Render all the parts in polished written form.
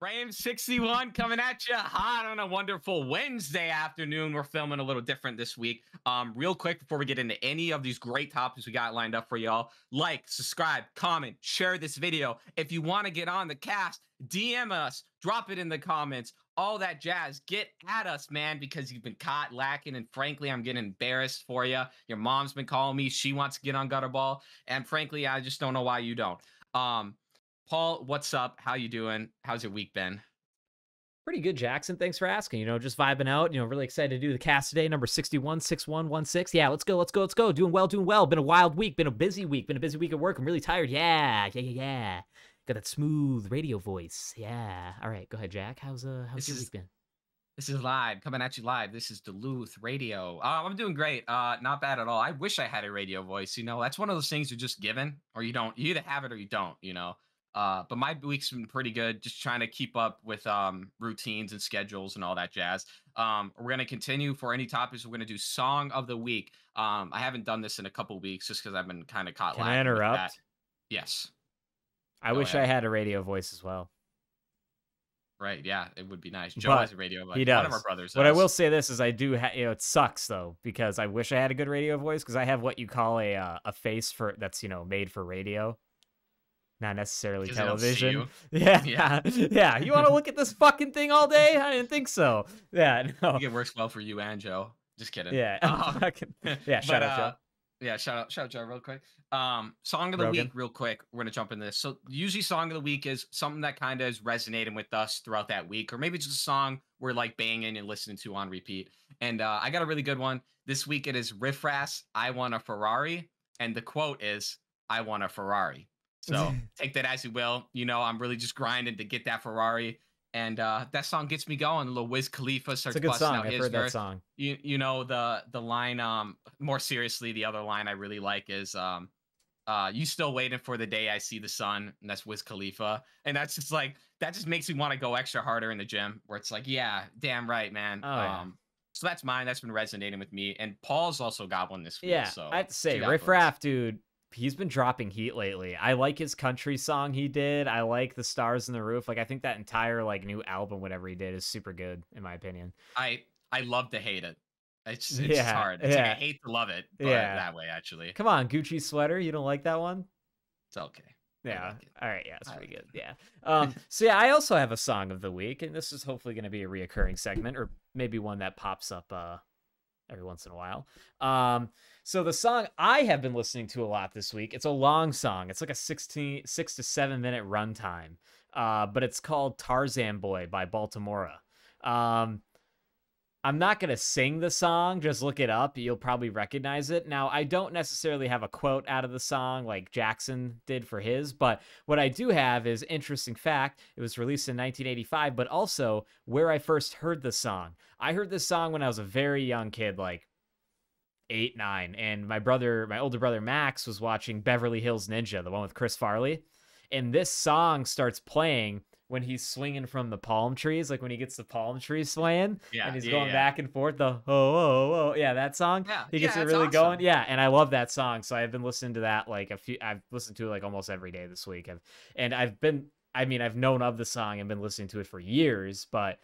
Frame 61 coming at you hot on a wonderful Wednesday afternoon. We're filming a little different this week. Real quick before we get into any of these great topics we got lined up for y'all, like, subscribe, comment, share this video. If you want to get on the cast, DM us, drop it in the comments, all that jazz. Get at us, man, because you've been caught lacking. And frankly, I'm getting embarrassed for you. Your mom's been calling me. She wants to get on Gutterball. And frankly, I just don't know why you don't. Paul, what's up? How you doing? How's your week been? Pretty good, Jackson. Thanks for asking. Just vibing out. Really excited to do the cast today. Number 616116. Yeah, let's go. Doing well. Been a wild week. Been a busy week at work. I'm really tired. Yeah. Got that smooth radio voice. Yeah. All right, go ahead, Jack. How's your week been? This is live, coming at you live. This is Duluth Radio. I'm doing great. Not bad at all. I wish I had a radio voice. That's one of those things you're just given, or you don't. You either have it or you don't. But my week's been pretty good. Just trying to keep up with routines and schedules and all that jazz. We're gonna continue for any topics. We're gonna do song of the week. I haven't done this in a couple weeks just because I've been kind of caught. Can I interrupt? Yes. I wish I had a radio voice as well. Right, yeah, it would be nice. Joe has a radio voice. He does. One of our brothers does. What I will say this is I do it sucks though, because I wish I had a good radio voice, because I have what you call a face for that's made for radio, not necessarily television. Yeah. Yeah. You want to look at this fucking thing all day? I didn't think so. Yeah, no. I think it works well for you and Joe. Just kidding. Yeah. Yeah, shout out Joe. Yeah, shout out Joe real quick. Song of the week, real quick. We're gonna jump into this. So usually song of the week is something that kind of is resonating with us throughout that week, or maybe just a song we're like banging and listening to on repeat. And I got a really good one. This week it is Riff Rass, I Want a Ferrari. And the quote is, I want a Ferrari. So take that as you will. I'm really just grinding to get that Ferrari. And that song gets me going. A little Wiz Khalifa starts busting out his verse. I've heard that song. The line, more seriously, the other line I really like is you still waiting for the day I see the sun, and that's Wiz Khalifa. And that's just like, that just makes me want to go extra harder in the gym, where it's like, yeah, damn right, man. Yeah. So that's mine. That's been resonating with me. And Paul's also got one this week. Yeah, so I have to say, Riff Raff, dude, he's been dropping heat lately. I like his country song he did. I like the Stars in the Roof. Like, I think that entire new album, whatever he did, is super good in my opinion. I love to hate it. It's just hard. It's like I hate to love it, but that way actually. Come on, Gucci Sweater. You don't like that one? It's okay. Yeah. All right. Yeah, it's pretty good. Yeah. So yeah, I also have a song of the week, and this is hopefully going to be a reoccurring segment, or maybe one that pops up every once in a while. So the song I have been listening to a lot this week, it's a long song. It's like a 6 to 7 minute runtime. But it's called Tarzan Boy by Baltimora. I'm not going to sing the song, just look it up. You'll probably recognize it. Now, I don't necessarily have a quote out of the song like Jackson did for his, but what I do have is interesting fact. It was released in 1985, but also where I first heard the song. I heard this song when I was a very young kid, like 8, 9, and my older brother Max was watching Beverly Hills Ninja, the one with Chris Farley, and this song starts playing when he's swinging from the palm trees, like when he gets the palm tree swaying, and he's going back and forth, that song. Yeah, he gets it really awesome. Going. Yeah, and I love that song. So I've been listening to that I've listened to it like almost every day this week. I've known of the song and been listening to it for years, but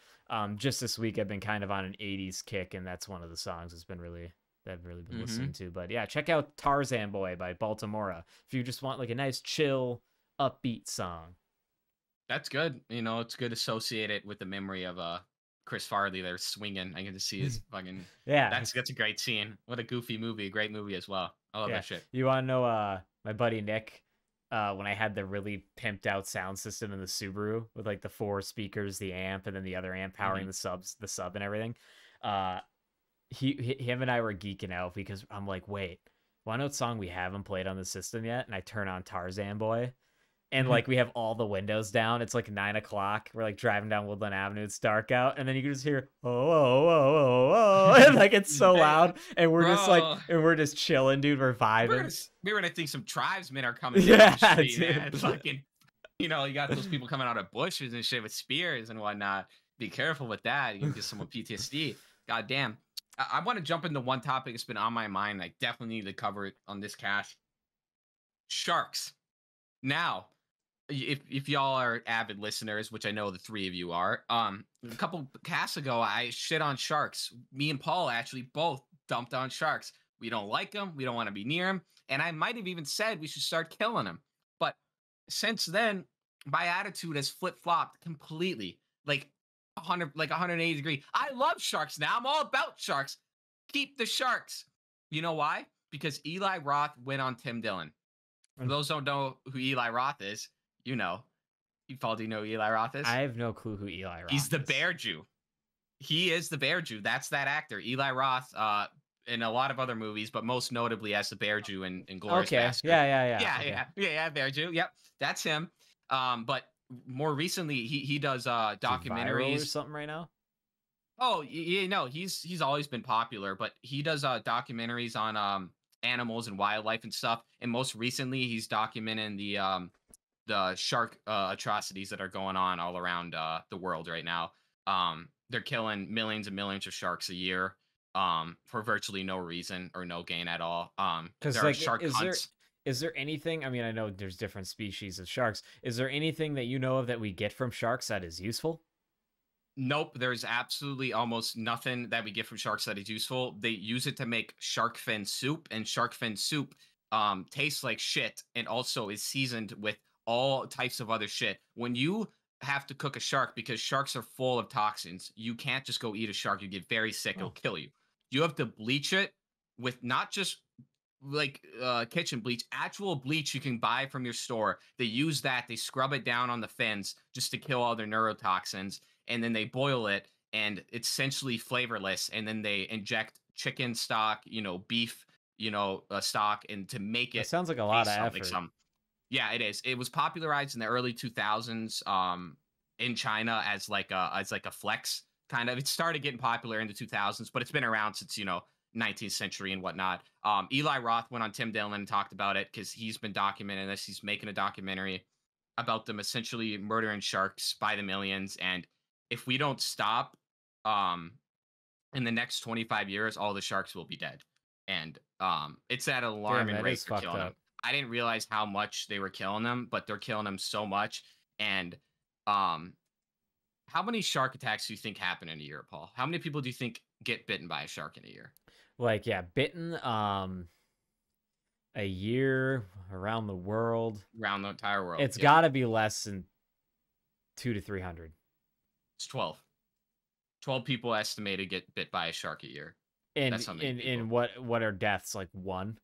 just this week I've been kind of on an 80s kick, and that's one of the songs I've really been listening to. But yeah, check out Tarzan Boy by Baltimora if you just want like a nice chill, upbeat song. That's good. It's good to associate it with the memory of Chris Farley there swinging. I get to see his fucking That's a great scene. What a goofy movie, a great movie as well. I love that shit. You want to know my buddy Nick, when I had the really pimped out sound system in the Subaru with like the 4 speakers, the amp, and then the other amp powering the sub and everything. Him and I were geeking out because I'm like, wait, wanna know what song we haven't played on the system yet? And I turn on Tarzan Boy. And like we have all the windows down. It's like 9 o'clock. We're like driving down Woodland Avenue. It's dark out, and then you can just hear and like it's so loud. And we're just chilling, dude. We're vibing. We were gonna think some tribesmen are coming. Yeah, down the street, man. Fucking, you got those people coming out of bushes and shit with spears and whatnot. Be careful with that. You can get someone PTSD. God damn. I want to jump into one topic that's been on my mind. I definitely need to cover it on this cast. Sharks. Now, if y'all are avid listeners, which I know the three of you are, a couple casts ago, I shit on sharks. Me and Paul actually both dumped on sharks. We don't like them. We don't want to be near them. And I might have even said we should start killing them. But since then, my attitude has flip flopped completely, like 180 degree. I love sharks now. I'm all about sharks. Keep the sharks. You know why? Because Eli Roth went on Tim Dillon. For those who don't know who Eli Roth is, you know. Paul, do you know who Eli Roth is? I have no clue who Eli Roth is. He's the Bear Jew. He is the Bear Jew. That's that actor. Eli Roth, in a lot of other movies, but most notably as the Bear Jew in Glorious Bastard. Yeah, Bear Jew. Yep, that's him. But more recently, he does documentaries or something right now. Oh, yeah, no, he's always been popular, but he does documentaries on animals and wildlife and stuff. And most recently, he's documenting the shark atrocities that are going on all around the world right now. They're killing millions and millions of sharks a year for virtually no reason or no gain at all. There are shark hunts. Is there anything? I mean, I know there's different species of sharks. Is there anything that you know of that we get from sharks that is useful? Nope, there's absolutely almost nothing that we get from sharks that is useful. They use it to make shark fin soup, and shark fin soup tastes like shit and also is seasoned with all types of other shit. When you have to cook a shark, because sharks are full of toxins, you can't just go eat a shark. You get very sick. It'll kill you. You have to bleach it with not just like kitchen bleach, actual bleach you can buy from your store. They use that. They scrub it down on the fins just to kill all their neurotoxins. And then they boil it, and it's essentially flavorless. And then they inject chicken stock, beef, stock, and to make it. It sounds like a lot of effort. Yeah, it is. It was popularized in the early 2000s in China as like a flex kind of. It started getting popular in the 2000s, but it's been around since 19th century and whatnot. Eli Roth went on Tim Dillon and talked about it because he's been documenting this. He's making a documentary about them essentially murdering sharks by the millions. And if we don't stop in the next 25 years, all the sharks will be dead. And it's at an alarming rate for killing them. I didn't realize how much they were killing them, but they're killing them so much. And how many shark attacks do you think happen in a year, Paul? How many people do you think get bitten by a shark in a year? Bitten a year around the world. Around the entire world. It's got to be less than 200 to 300. It's 12. 12 people estimated get bit by a shark a year. In what are deaths? Like one?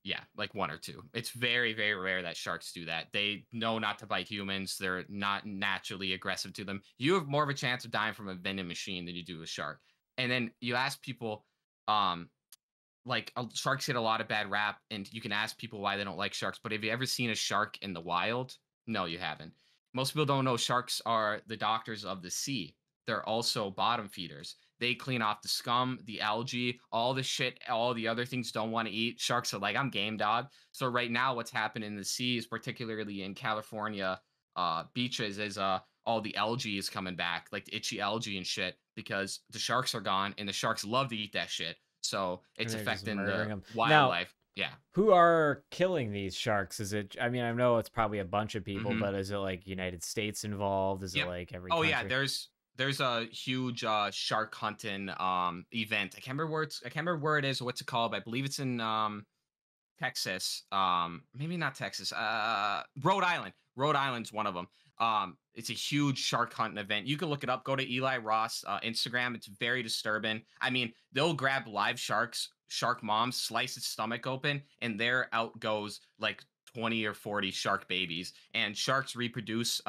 Yeah, like one or two. It's very, very rare that sharks do that. They know not to bite humans. They're not naturally aggressive to them. You have more of a chance of dying from a vending machine than you do a shark. And then you ask people, sharks get a lot of bad rap, and you can ask people why they don't like sharks. But have you ever seen a shark in the wild? No, you haven't. Most people don't know sharks are the doctors of the sea. They're also bottom feeders. They clean off the scum, the algae, all the shit, all the other things don't want to eat. Sharks are like, I'm game, dog. So right now what's happening in the seas, particularly in California beaches, is all the algae is coming back, like the itchy algae and shit, because the sharks are gone, and the sharks love to eat that shit. So it's affecting the wildlife. Yeah. Who are killing these sharks? Is it, I mean, I know it's probabably a bunch of people, but is it like United States involved? Is it like every country? Yeah, there's a huge shark hunting event. I can't remember where it is or what's it called, but I believe it's in Texas. Maybe not Texas. Rhode Island. Rhode Island's one of them. It's a huge shark hunting event. You can look it up. Go to Eli Roth's Instagram. It's very disturbing. I mean, they'll grab live sharks, shark moms, slice its stomach open, and there out goes like 20 or 40 shark babies. And sharks reproduce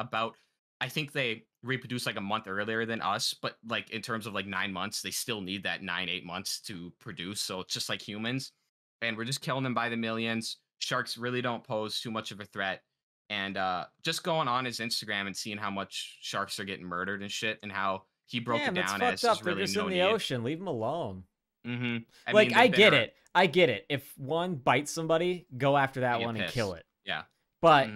I think they reproduce like a month earlier than us, but like in terms of like 9 months, they still need that 8 months to produce. So it's just like humans, and we're just killing them by the millions. Sharks really don't pose too much of a threat. And just going on his Instagram and seeing how much sharks are getting murdered and shit, and how he broke it down as up. They're just in the ocean. Leave them alone. I get it. I get it. If one bites somebody, go after that one and kill it. Yeah. But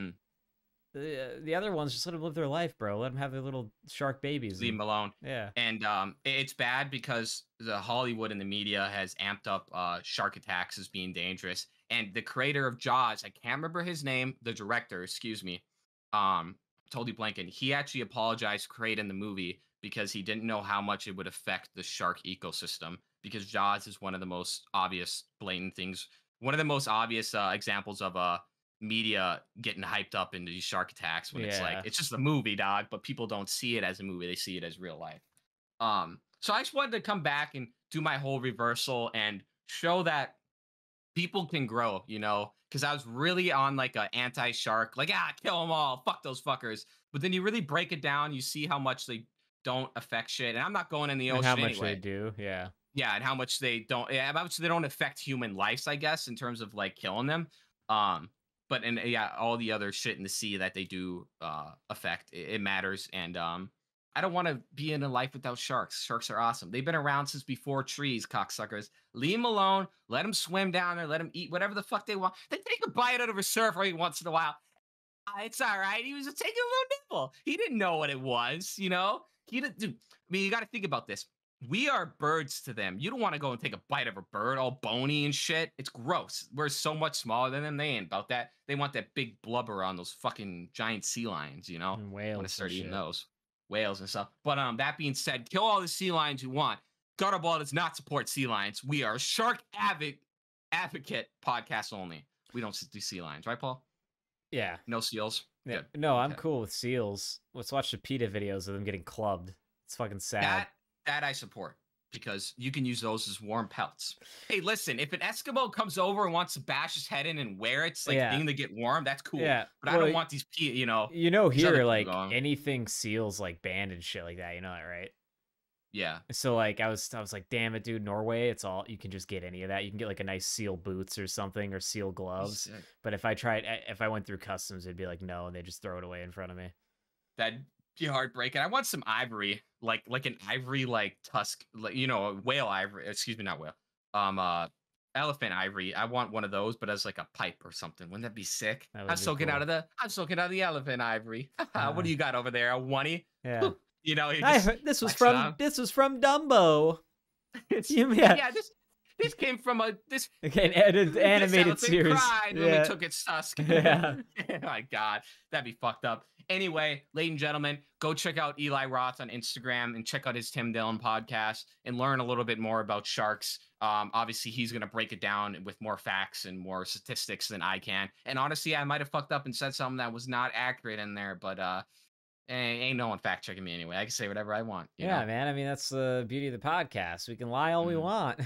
the other ones, just let them live their life, bro. Let them have their little shark babies. Leave them alone. Yeah. And it's bad because the Hollywood and the media has amped up shark attacks as being dangerous. And the creator of Jaws, I can't remember his name, the director, excuse me, totally blanking. He actually apologized for creating the movie because he didn't know how much it would affect the shark ecosystem. Because Jaws is one of the most obvious, blatant things. One of the most obvious examples of media getting hyped up into these shark attacks when it's like Yeah. it's just a movie, dog. But people don't see it as a movie; they see it as real life. So I just wanted to come back and do my whole reversal and show that people can grow, because I was really on like a anti-shark, like kill them all, fuck those fuckers. But then you really break it down, you see how much they don't affect shit, and I'm not going in the And how ocean much they anyway. do, yeah. Yeah, and how much they don't, how much they don't affect human lives, I guess, in terms of like killing them. But and yeah, all the other shit in the sea that they do affect, it matters, and I don't want to be in a life without sharks. Sharks are awesome. They've been around since before trees, cocksuckers. Leave them alone. Let them swim down there. Let them eat whatever the fuck they want. They take a bite out of a surf every once in a while. It's all right. He was taking a little nibble. He didn't know what it was, He didn't. Dude, I mean, you got to think about this. We are birds to them. You don't want to go and take a bite of a bird, all bony and shit. It's gross. We're so much smaller than them. They ain't about that. They want that big blubber on those fucking giant sea lions, And whales. Want to start eating those whales and stuff. But that being said, kill all the sea lions you want. Gutterball does not support sea lions. We are a shark advocate podcast only. We don't do sea lions, right, Paul? Yeah. No seals. Yeah. Good. No, I'm cool with seals. Let's watch the PETA videos of them getting clubbed. It's fucking sad. That I support, because you can use those as warm pelts. Hey, listen, if an Eskimo comes over and wants to bash his head in and wear it, it's like thing to get warm, that's cool. Yeah. But I don't want these, here, like anything seals like banned and shit like that. You know that, right? Yeah. So like I was like, damn it, dude, Norway, it's all you can just get any of that. You can get like a nice seal boots or something, or seal gloves. But if I went through customs, it'd be like no, and they just throw it away in front of me. That'd be heartbreaking. I want some ivory, like an ivory like tusk, like whale ivory. Excuse me, not whale. Elephant ivory. I want one of those, but as like a pipe or something. Wouldn't that be sick? I'm soaking out of the elephant ivory. What do you got over there? A oney? Yeah. I heard this was from Dumbo. This came from an animated series. Cried when we took its tusk. Yeah. Oh my God, that'd be fucked up. Anyway, ladies and gentlemen, go check out Eli Roth on Instagram and check out his Tim Dillon podcast and learn a little bit more about sharks. Obviously, he's going to break it down with more facts and more statistics than I can. And honestly, I might have fucked up and said something that was not accurate in there, but ain't no one fact checking me anyway. I can say whatever I want. Yeah, man. I mean, that's the beauty of the podcast. We can lie all we want.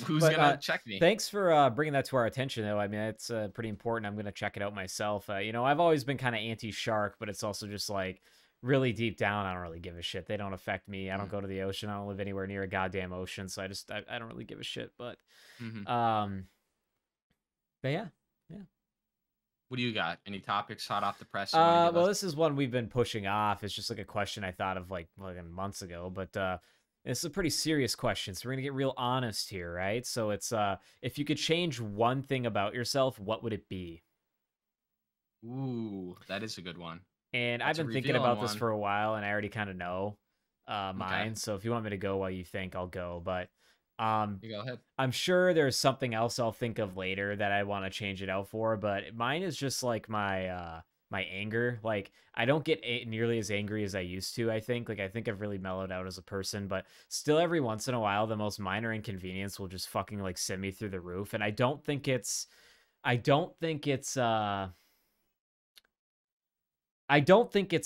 Who's gonna check me? Thanks for bringing that to our attention, though. I mean, it's pretty important. I'm gonna check it out myself. I've always been kind of anti-shark, but it's also just like really deep down, I don't really give a shit. They don't affect me. I don't go to the ocean. I don't live anywhere near a goddamn ocean, so I don't really give a shit. But but yeah. What do you got? Any topics hot off the press? Well, this is one we've been pushing off. It's just like a question I thought of like months ago, but it's a pretty serious question. So we're gonna get real honest here, right? So it's if you could change one thing about yourself, what would it be? Ooh, that is a good one. And I've been thinking about this for a while, and I already kind of know mine. Okay. So if you want me to go while you think, I'll go. But you go ahead. I'm sure there's something else I'll think of later that I want to change it out for, but mine is just like my anger. Like I don't get nearly as angry as I used to. I think I've really mellowed out as a person, but still every once in a while the most minor inconvenience will just fucking like send me through the roof. And I don't think it's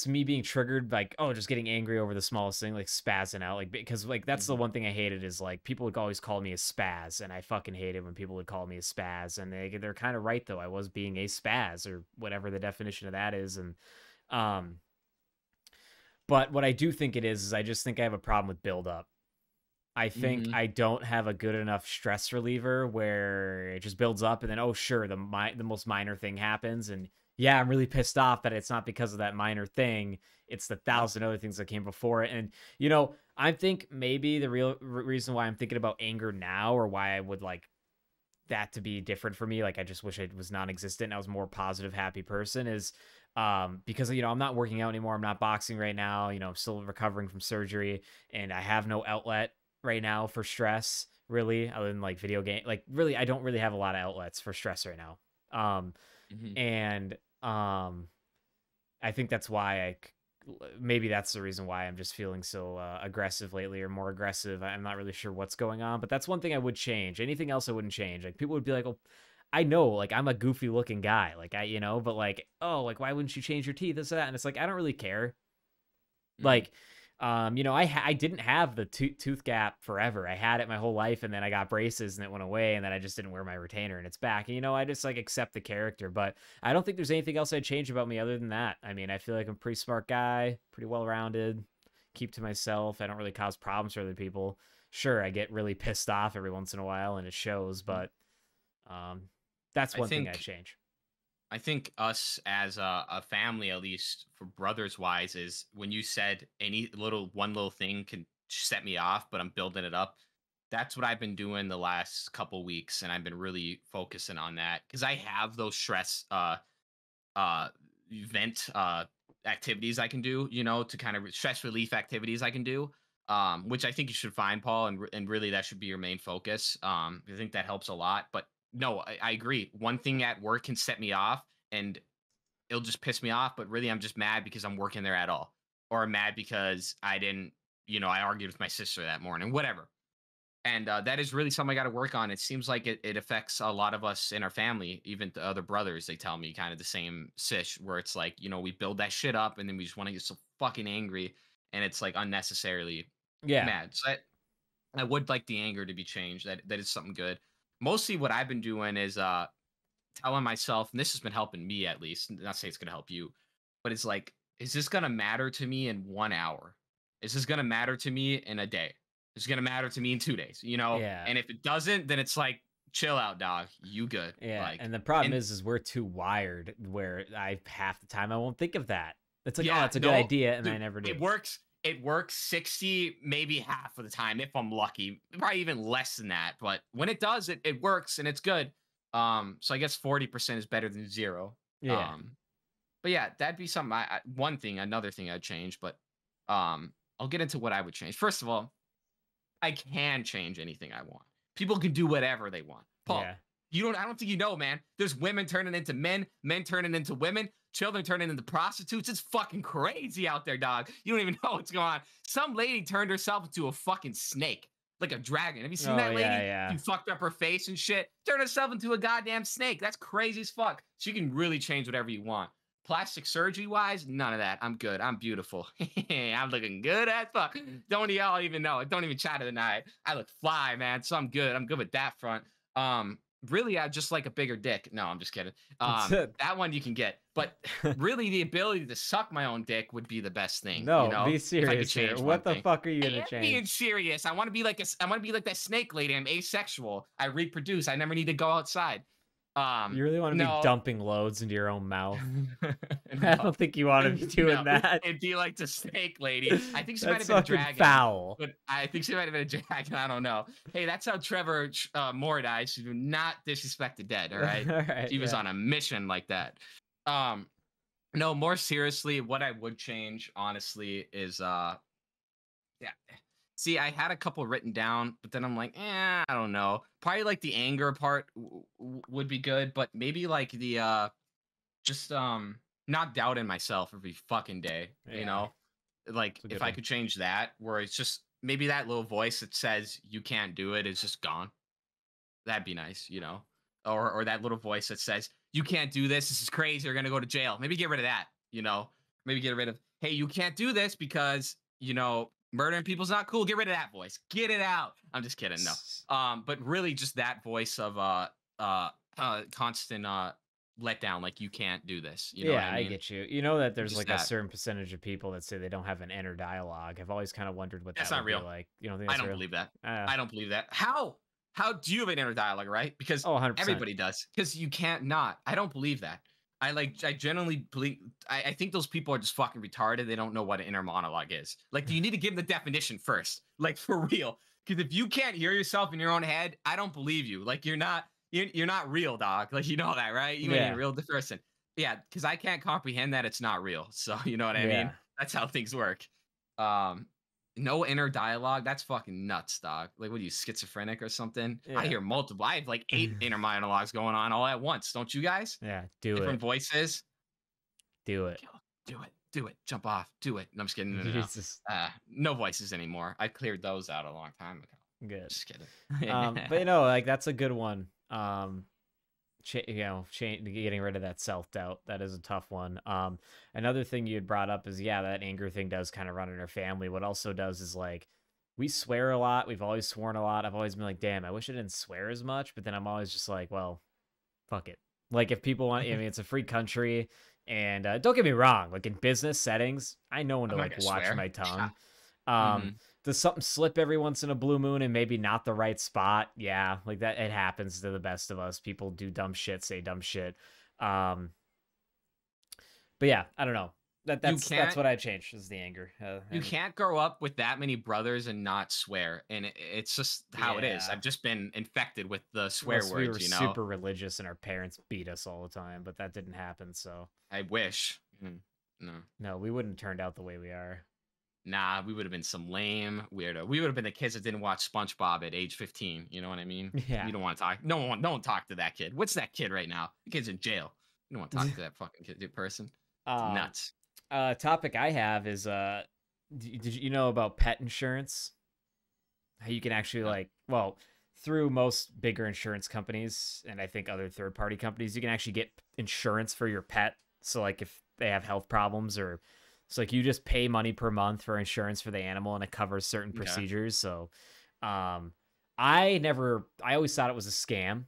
me being triggered, like, oh, just getting angry over the smallest thing, like spazzing out, like, because like that's the one thing I hated is like people would always call me a spaz, and I fucking hated when people would call me a spaz, and they're kind of right though. I was being a spaz or whatever the definition of that is, and but what I do think it is I just think I have a problem with buildup. I think I don't have a good enough stress reliever where it just builds up, and then oh sure, the most minor thing happens, and yeah, I'm really pissed off that it's not because of that minor thing. It's the 1,000 other things that came before it. And, I think maybe the real reason why I'm thinking about anger now, or why I would like that to be different for me, like I just wish it was non-existent, I was a more positive, happy person, is because, I'm not working out anymore. I'm not boxing right now. I'm still recovering from surgery, and I have no outlet right now for stress, really, other than like video game. Like really, I don't really have a lot of outlets for stress right now. And I think that's why maybe that's the reason why I'm just feeling so aggressive lately, or more aggressive. I'm not really sure what's going on, but that's one thing I would change. Anything else I wouldn't change. Like, people would be like, "Oh, I know, like, I'm a goofy looking guy, like, but like, oh, like, why wouldn't you change your teeth, this or that?" And it's like, I don't really care. Like, I didn't have the tooth gap forever. I had it my whole life, and then I got braces and it went away, and then I just didn't wear my retainer and it's back. And, I just like accept the character, but I don't think there's anything else I'd change about me other than that. I mean, I feel like I'm a pretty smart guy, pretty well-rounded, keep to myself. I don't really cause problems for other people. Sure, I get really pissed off every once in a while and it shows, but that's one thing I'd change. I think us as a family, at least for brothers wise, is when you said one little thing can set me off, but I'm building it up. That's what I've been doing the last couple weeks, and I've been really focusing on that because I have those stress event activities I can do, to kind of stress relief activities I can do, which I think you should find, Paul, and really that should be your main focus. I think that helps a lot, but no, I agree. One thing at work can set me off and it'll just piss me off, but really I'm just mad because I'm working there at all. Or I'm mad because I didn't, I argued with my sister that morning, whatever. And that is really something I got to work on. It seems like it affects a lot of us in our family, even the other brothers. They tell me kind of the same sish, where it's like, we build that shit up and then we just want to get so fucking angry and it's like unnecessarily mad. So I would like the anger to be changed. That is something good. Mostly what I've been doing is telling myself, and this has been helping me at least, not say it's going to help you, but it's like, is this going to matter to me in 1 hour? Is this going to matter to me in a day? Is going to matter to me in 2 days, Yeah. And if it doesn't, then it's like, chill out, dog. You good. Yeah. Like, and the problem is we're too wired where half the time I won't think of that. It's like, oh, that's a good idea. And I never do. It works 60, maybe half of the time if I'm lucky, probably even less than that. But when it does, it works and it's good. So I guess 40% is better than 0. Yeah. But yeah, that'd be something. Another thing I'd change, but I'll get into what I would change. First of all, I can change anything I want. People can do whatever they want. Paul, I don't think man. There's women turning into men turning into women, children turning into prostitutes. It's fucking crazy out there, dog. You don't even know what's going on. Some lady turned herself into a fucking snake, like a dragon. Have you seen that lady? Yeah. She fucked up her face and shit. Turned herself into a goddamn snake. That's crazy as fuck. So you can really change whatever you want. Plastic surgery wise, none of that. I'm good. I'm beautiful. I'm looking good as fuck. Don't y'all even know it. Don't even try to deny it. I look fly, man. So I'm good. I'm good with that front. Really, I just like a bigger dick. No, I'm just kidding. That one you can get. But really, the ability to suck my own dick would be the best thing. No, be serious here. What the fuck are you gonna change? Being serious. I want to be like that snake lady. I'm asexual. I reproduce. I never need to go outside. You really want to be dumping loads into your own mouth? I don't think you want to be doing that. It'd be like the snake lady. I think she might have been a dragon. Foul. But I think she might have been a dragon. I don't know. Hey, that's how Trevor Moore died. She do not disrespect the dead. All right. All right, he was on a mission like that. No, more seriously, what I would change, honestly, is See, I had a couple written down, but then I'm like, I don't know. Probably like the anger part would be good, but maybe like the just not doubting myself every fucking day, Like if I could change that, where it's just maybe that little voice that says you can't do it is just gone. That'd be nice, Or that little voice that says you can't do this. This is crazy. You're gonna go to jail. Maybe get rid of that, Maybe get rid of, hey, you can't do this because murdering people's not cool. Get rid of that voice. Get it out. I'm just kidding. No. But really just that voice of constant letdown, like you can't do this. You know what I mean? I get you. You know that there's just like a certain percentage of people that say they don't have an inner dialogue. I've always kind of wondered what that would be like. You don't think that's I don't believe that. I don't believe that. How do you have an inner dialogue, right? Because 100%. Everybody does. Because you can't not. I don't believe that. I generally believe, I think those people are just fucking retarded. They don't know what an inner monologue is. Like, you need to give them the definition first, like for real. Because if you can't hear yourself in your own head, I don't believe you. Like, you're not real, dog. Like, you know that, right? You ain't a real person. Yeah, because I can't comprehend that it's not real. So, you know what I mean? That's how things work. No inner dialogue. That's fucking nuts, dog. Like, what are you, schizophrenic or something? Yeah. I hear multiple. I have like 8 inner monologues going on all at once. Don't you guys? Yeah, do Different voices. Do it. do it, jump off, do it. No, I'm just kidding. Jesus. No voices anymore. I cleared those out a long time ago. Good. Just kidding. But like that's a good one. Getting rid of that self-doubt, that is a tough one. Another thing you had brought up is that anger thing does kind of run in our family. What also does is like we swear a lot. We've always sworn a lot. I've always been like, damn, I wish I didn't swear as much, but then I'm always just like, well, fuck it. Like if people want, it's a free country, and don't get me wrong, like in business settings, I know when to like watch my tongue. Does something slip every once in a blue moon and maybe not the right spot? Yeah, like that. It happens to the best of us. People do dumb shit, say dumb shit. But yeah, I don't know. That's what I changed is the anger. You can't grow up with that many brothers and not swear, and it's just how it is. I've just been infected with the swear words. We were super religious, and our parents beat us all the time, but that didn't happen. So I wish. No, we wouldn't have turned out the way we are. Nah, we would have been some lame weirdo. We would have been the kids that didn't watch SpongeBob at age 15. You know what I mean? Yeah. You don't want to talk. No one talk to that kid. What's that kid right now? The kid's in jail. You don't want to talk to that fucking kid person. It's nuts. Topic I have is did you know about pet insurance? How you can actually through most bigger insurance companies and I think other third-party companies, you can actually get insurance for your pet. So like if they have health problems or it's like you just pay money per month for insurance for the animal and it covers certain procedures. So I always thought it was a scam,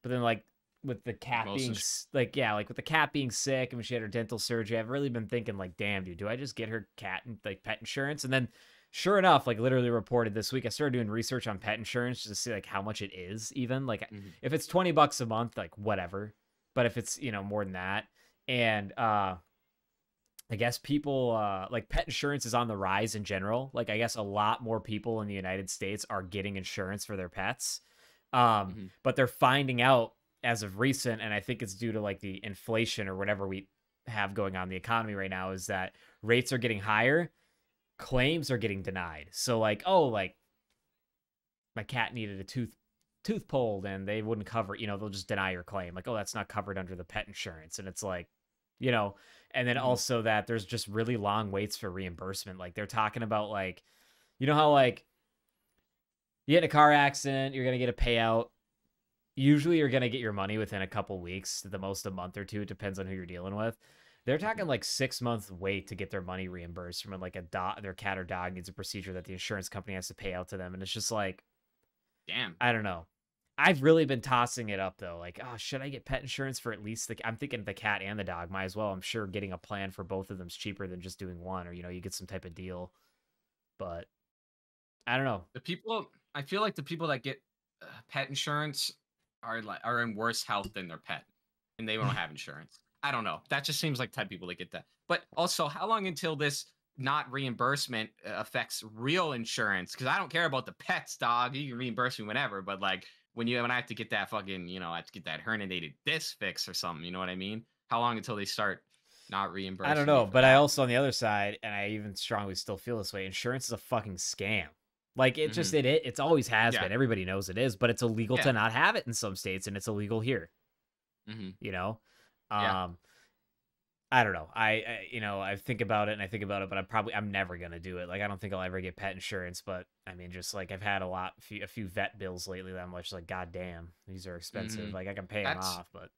but then like with the cat with the cat being sick and when she had her dental surgery, I've really been thinking like, damn, dude, do I just get her cat and like pet insurance? And then sure enough, like literally reported this week, I started doing research on pet insurance just to see like how much it is even like if it's $20 a month, like whatever. But if it's, more than that, and I guess people like pet insurance is on the rise in general. Like I guess a lot more people in the United States are getting insurance for their pets. But they're finding out as of recent, and I think it's due to like the inflation or whatever we have going on in the economy right now, is that rates are getting higher, claims are getting denied. So like, oh, like my cat needed a tooth pulled and they wouldn't cover, they'll just deny your claim. Like, oh, that's not covered under the pet insurance. And it's like, and then also that there's just really long waits for reimbursement. Like they're talking about like, how like you get in a car accident, you're going to get a payout. Usually you're going to get your money within a couple weeks, the most a month or two. It depends on who you're dealing with. They're talking like 6 months wait to get their money reimbursed from like their cat or dog needs a procedure that the insurance company has to pay out to them. And it's just like, damn, I don't know. I've really been tossing it up though. Like, oh, should I get pet insurance for at least I'm thinking the cat and the dog might as well. I'm sure getting a plan for both of them is cheaper than just doing one, or, you get some type of deal, but I don't know. I feel like the people that get pet insurance are in worse health than their pet and they don't have insurance. I don't know. That just seems like type of people that get that. But also, how long until this not reimbursement affects real insurance? Because I don't care about the pets, dog. You can reimburse me whenever, but like when I have to get that fucking, I have to get that herniated disc fix or something. You know what I mean? How long until they start not reimbursing? I don't know, but I also on the other side, and I even strongly still feel this way. Insurance is a fucking scam. Like it just it's always has been. Everybody knows it is, but it's illegal to not have it in some states, and it's illegal here. I don't know. I think about it, but I'm never gonna do it. Like I don't think I'll ever get pet insurance. But I mean, just like I've had a few vet bills lately that I'm just like, God damn, these are expensive. Like I can pay them off, but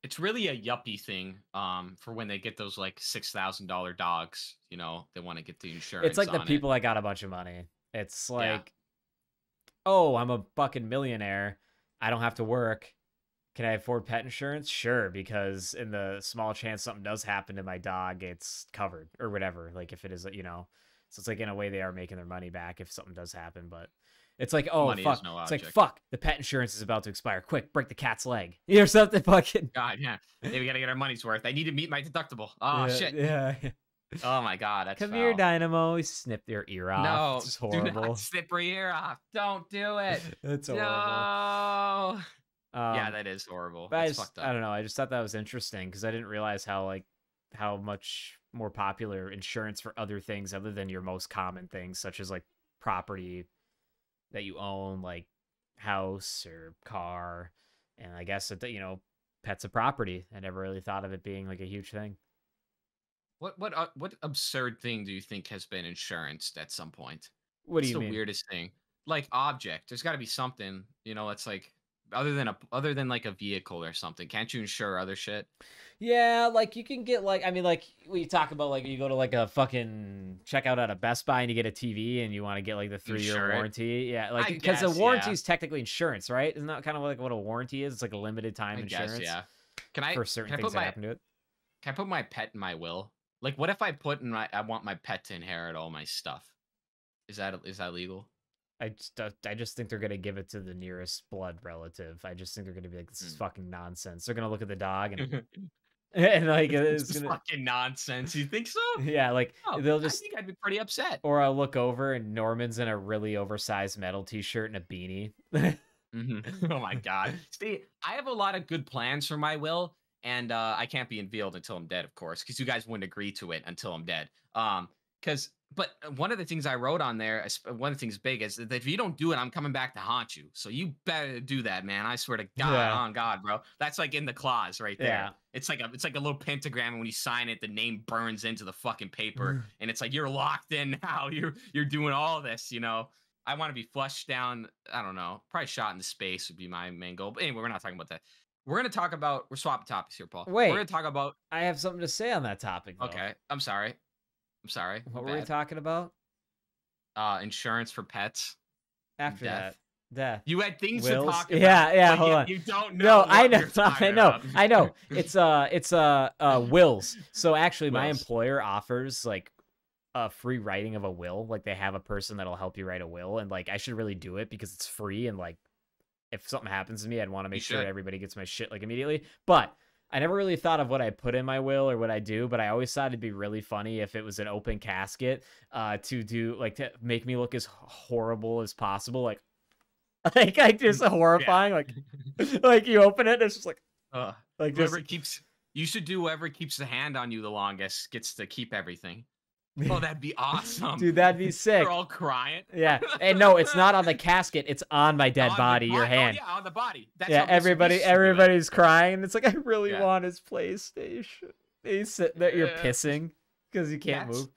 it's really a yuppie thing. For when they get those like $6,000 dogs, they want to get the insurance. It's like the people that got a bunch of money. It's like, oh, I'm a fucking millionaire. I don't have to work. Can I afford pet insurance? Sure, because in the small chance something does happen to my dog, it's covered or whatever. Like if it is, so it's like in a way they are making their money back if something does happen. But it's like, oh, money fuck. No it's like, fuck, the pet insurance is about to expire. Quick, break the cat's leg. Or something fucking. God, yeah. Hey, we got to get our money's worth. I need to meet my deductible. Oh, shit. Yeah. Oh, my God. That's Come foul. here, Dynamo. Snip their ear off. No, it's horrible. Do not snip her ear off. Don't do it. It's horrible. No. Yeah, that is horrible. But fucked up. I don't know. I just thought that was interesting because I didn't realize how much more popular insurance for other things other than your most common things, such as like property that you own, like house or car, and I guess pets a property. I never really thought of it being like a huge thing. What absurd thing do you think has been insuranced at some point? What do What's you the mean? weirdest thing? Like object. There's got to be something, it's like other than like a vehicle or something. Can't you insure other shit? Yeah, like you can get like I mean like we talk about like you go to like a fucking checkout at a Best Buy and you get a TV and you want to get like the 3-year Insure it. warranty. Yeah, like I because a guess, warranty yeah. is technically insurance, right? Isn't that kind of like what a warranty is? It's like a limited time I guess, insurance yeah. Can I for certain can I things put that my happen to it. can I put my pet in my will? Like what if I put in I want my pet to inherit all my stuff? Is that legal? I just think they're gonna give it to the nearest blood relative. I just think they're gonna be like, this is Hmm. fucking nonsense. They're gonna look at the dog and and like This it's is gonna fucking nonsense. You think so? yeah, like Oh, they'll I just think I'd be pretty upset. or I'll look over and Norman's in a really oversized metal t-shirt and a beanie. Oh my god. See, I have a lot of good plans for my will, and I can't be unveiled until I'm dead, of course, because you guys wouldn't agree to it until I'm dead. Because but one of the things I wrote on there, one of the things big is that if you don't do it, I'm coming back to haunt you. So you better do that, man. I swear to God, Yeah. on God, bro. That's like in the clause right there. Yeah. It's like a little pentagram, and when you sign it, the name burns into the fucking paper, and it's like you're locked in now. You're doing all this, I want to be flushed down. I don't know. Probably shot into space would be my main goal. But anyway, we're not talking about that. We're swapping topics here, Paul. Wait. We're gonna talk about. I have something to say on that topic though. Okay. I'm sorry. What were we talking about? Insurance for pets. After Death. Death. You had things Wills? to talk about. Yeah, but hold on. You don't know. No, what I know. you're talking about. I know. It's wills. So actually my Wills. employer offers like a free writing of a will. Like they have a person that'll help you write a will, and like I should really do it because it's free, and like if something happens to me, I'd want to make sure should. everybody gets my shit like immediately. But I never really thought of what I put in my will or what I do, but I always thought it'd be really funny if it was an open casket to do like to make me look as horrible as possible, like just horrifying, like you open it, and it's just like whoever keeps. You should do whoever keeps the hand on you the longest gets to keep everything. Oh, that'd be awesome, dude. That'd be sick. They're all crying. Yeah, and no, it's not on the casket. It's on my dead body. Your hand. Oh, yeah, on the body. That's yeah, how Mr. Beast should do it. everybody's crying, and it's like I really Yeah. want his PlayStation. He's sitting there, you're Yeah. pissing because you can't move.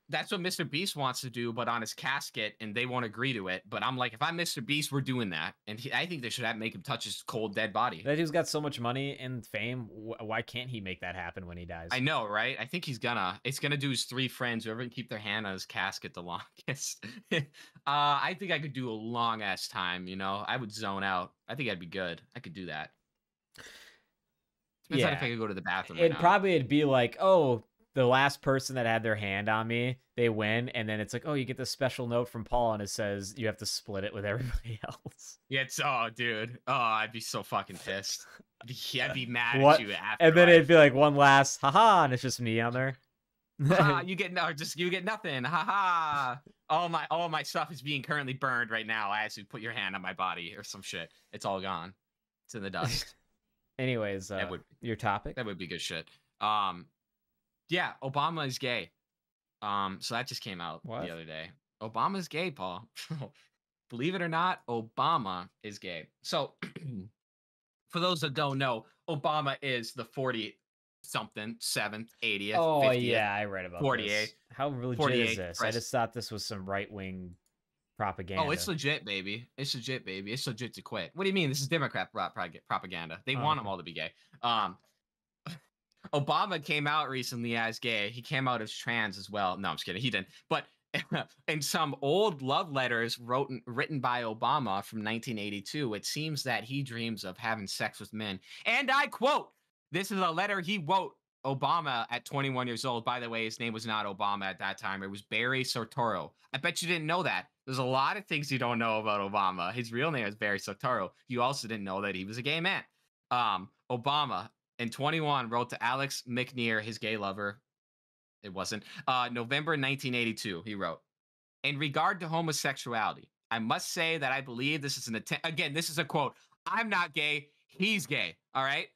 That's what Mr. Beast wants to do, but on his casket, and they won't agree to it. But I'm like, if I'm Mr. Beast, we're doing that, and I think they should make him touch his cold, dead body. That dude's got so much money and fame. Why can't he make that happen when he dies? I know, right? I think he's gonna. It's gonna do his 3 friends, whoever can keep their hand on his casket the longest. I think I could do a long ass time. I would zone out. I think I'd be good. I could do that. Depends on if I could go to the bathroom. It'd be like, oh, the last person that had their hand on me, they win, and then it's like, oh, you get this special note from Paul, and it says you have to split it with everybody else. Yeah, dude. Oh, I'd be so fucking pissed. I'd be mad What? at you after. And then it'd be like one last haha, and it's just me on there. You get nothing. Haha. All my stuff is being currently burned right now as you put your hand on my body or some shit. It's all gone. It's in the dust. Anyways, your topic. That would be good shit. Yeah, Obama is gay. So that just came out the other day. Obama's gay, Paul. Believe it or not, Obama is gay. So, for those that don't know, Obama is the 40-something, 7th, 80th, Oh 50th, yeah, I read about 48. this. How legit is this? I just thought this was some right-wing propaganda. Oh, it's legit, baby. It's legit, baby. It's legit to quit. What do you mean? This is Democrat propaganda. They want them all to be gay. Obama came out recently as gay. He came out as trans as well. No, I'm just kidding. He didn't. But in some old love letters written by Obama from 1982, it seems that he dreams of having sex with men. And I quote, this is a letter he wrote Obama at 21 years old. By the way, his name was not Obama at that time. It was Barry Soetoro. I bet you didn't know that. There's a lot of things you don't know about Obama. His real name is Barry Soetoro. You also didn't know that he was a gay man. Obama, in 21, wrote to Alex McNear, his gay lover. It wasn't. November 1982, he wrote, in regard to homosexuality, I must say that I believe this is an attempt. Again, this is a quote. I'm not gay. He's gay. All right?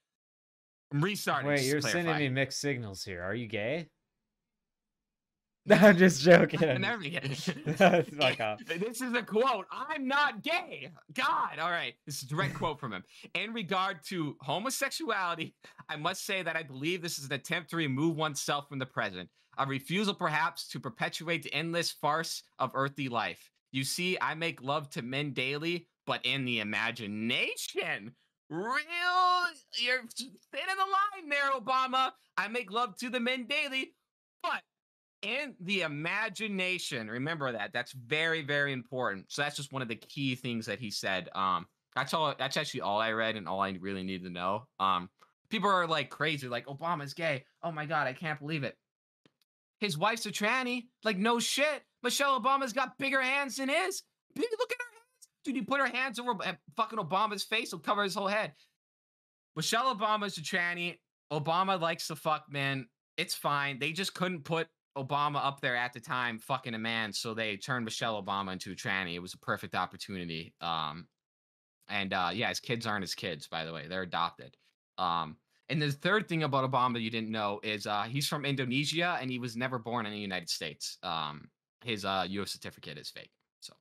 I'm restarting. Wait, you're sending me mixed signals here. Are you gay? I'm just joking. I never get Fuck off. This is a quote. I'm not gay. God. All right. This is a direct quote from him. In regard to homosexuality, I must say that I believe this is an attempt to remove oneself from the present, a refusal perhaps to perpetuate the endless farce of earthly life. You see, I make love to men daily, but in the imagination. You're thin in the line there, Obama. I make love to the men daily, but in the imagination. Remember that. That's very, very important. So that's just one of the key things that he said. That's actually all I read and all I really need to know. People are like crazy, like Obama's gay. Oh my God, I can't believe it. His wife's a tranny. Like, no shit. Michelle Obama's got bigger hands than his. Look at her hands. Dude, you put her hands over fucking Obama's face, it'll cover his whole head. Michelle Obama's a tranny. Obama likes to fuck, man. It's fine. They just couldn't put Obama up there at the time fucking a man, so they turned Michelle Obama into a tranny. It was a perfect opportunity. Yeah, his kids aren't his kids, by the way. They're adopted. And the third thing about Obama you didn't know is he's from Indonesia and he was never born in the United States. His U.S. certificate is fake. So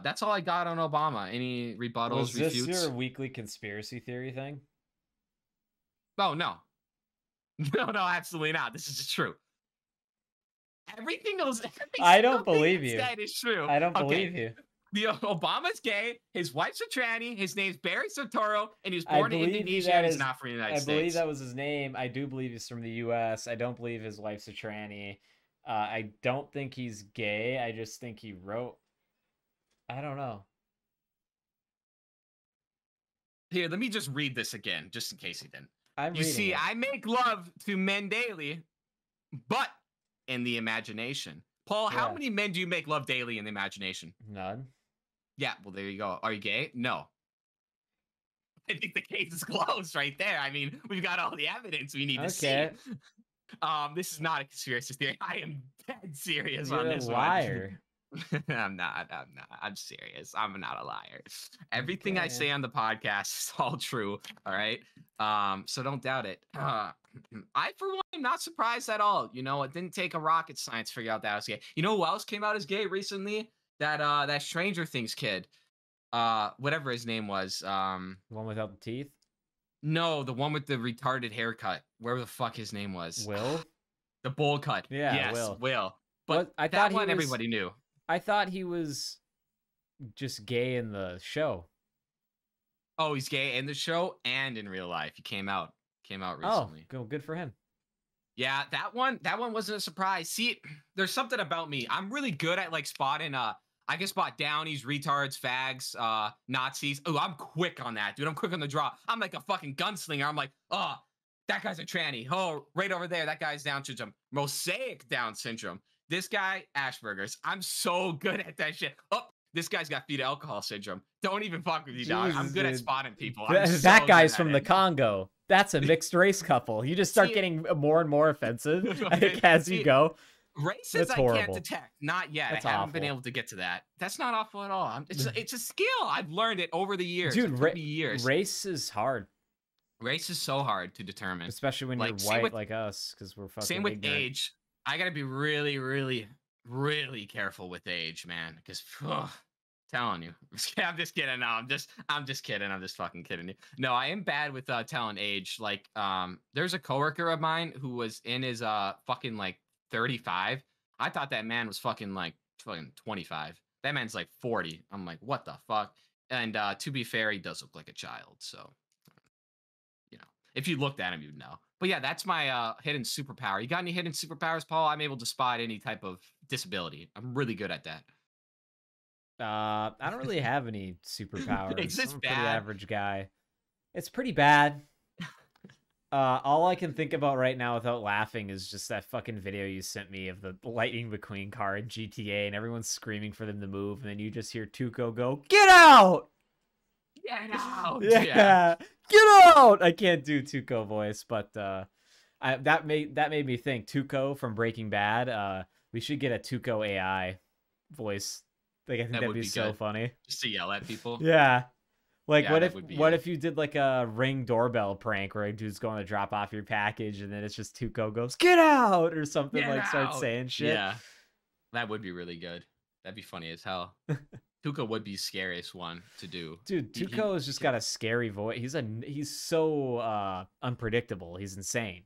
that's all I got on Obama. Any rebuttals, Was this refutes? your weekly conspiracy theory thing? Oh, no. No, absolutely not. This is just true. Everything else. I don't believe you. That is true. I don't believe you. The Obama's gay. His wife's a tranny. His name's Barry Soetoro, and he was born in Indonesia. And he's not from the United States. I believe that was his name. I do believe he's from the U.S. I don't believe his wife's a tranny. I don't think he's gay. I just think he wrote. I don't know. Here, let me just read this again, just in case he didn't. You see, I make love to men daily, but in the imagination. Paul, how many men do you make love daily in the imagination? None. Yeah, well, there you go. Are you gay? No. I think the case is closed right there. I mean, we've got all the evidence we need to see. This is not a conspiracy theory. I am dead serious on this one. You're a liar. I'm not. I'm serious. I'm not a liar. Everything I say on the podcast is all true. All right. So don't doubt it. I, for one, am not surprised at all. You know, it didn't take a rocket science to figure out that I was gay. You know who else came out as gay recently? That Stranger Things kid. Whatever his name was. The one without the teeth? No, the one with the retarded haircut. Where the fuck his name was? Will? The bowl cut. Yeah, yes, Will. But I thought everybody knew. I thought he was just gay in the show. Oh, he's gay in the show and in real life. He came out recently. Oh, good for him. Yeah, that one wasn't a surprise. See, there's something about me. I'm really good at like spotting I can spot downies, retards, fags, Nazis. Oh, I'm quick on that, dude. I'm quick on the draw. I'm like a fucking gunslinger. I'm like, oh, that guy's a tranny. Oh, right over there, that guy's Down syndrome. Mosaic Down syndrome. This guy, Asperger's. I'm so good at that shit. Oh, this guy's got fetal alcohol syndrome. Don't even fuck with you, dog. I'm good at spotting people. That guy's from the Congo. That's a mixed race couple. You just start getting more and more offensive as you go. Races I can't detect. Not yet. That's I haven't awful. been able to get to that. That's not awful at all. It's a skill. I've learned it over the years. Dude, years. Race is hard. Race is so hard to determine. Especially when you're white like us, because we're fucking Same with ignorant. age. I gotta be really, really, really careful with age, man. Because telling you. I'm just kidding. No, I'm just kidding. I'm just fucking kidding you. No, I am bad with telling age. Like, there's a coworker of mine who was in his fucking like 35. I thought that man was fucking 25. That man's like 40. I'm like, what the fuck? And to be fair, he does look like a child. So, you know, if you looked at him, you'd know. But yeah, that's my hidden superpower. You got any hidden superpowers, Paul? I'm able to spot any type of disability. I'm really good at that. I don't really have any superpowers. It's just I'm a pretty average guy. It's pretty bad. All I can think about right now without laughing is just that fucking video you sent me of the Lightning McQueen car in GTA and everyone's screaming for them to move, and then you just hear Tuco go, "Get out! Get out!" Yeah. Get out! I can't do Tuco voice, but that made me think Tuco from Breaking Bad. We should get a Tuco AI voice. Like, I think that'd be so funny. Just to yell at people. Yeah. Like, Yeah, that would be what it. if you did like a Ring doorbell prank where a dude's going to drop off your package and then it's just Tuco goes, "Get out!" or something, Get like starts out. saying shit. Yeah, that would be really good. That'd be funny as hell. Tuca would be scariest one to do. Dude, Tuco has just got a scary voice. He's so unpredictable. He's insane.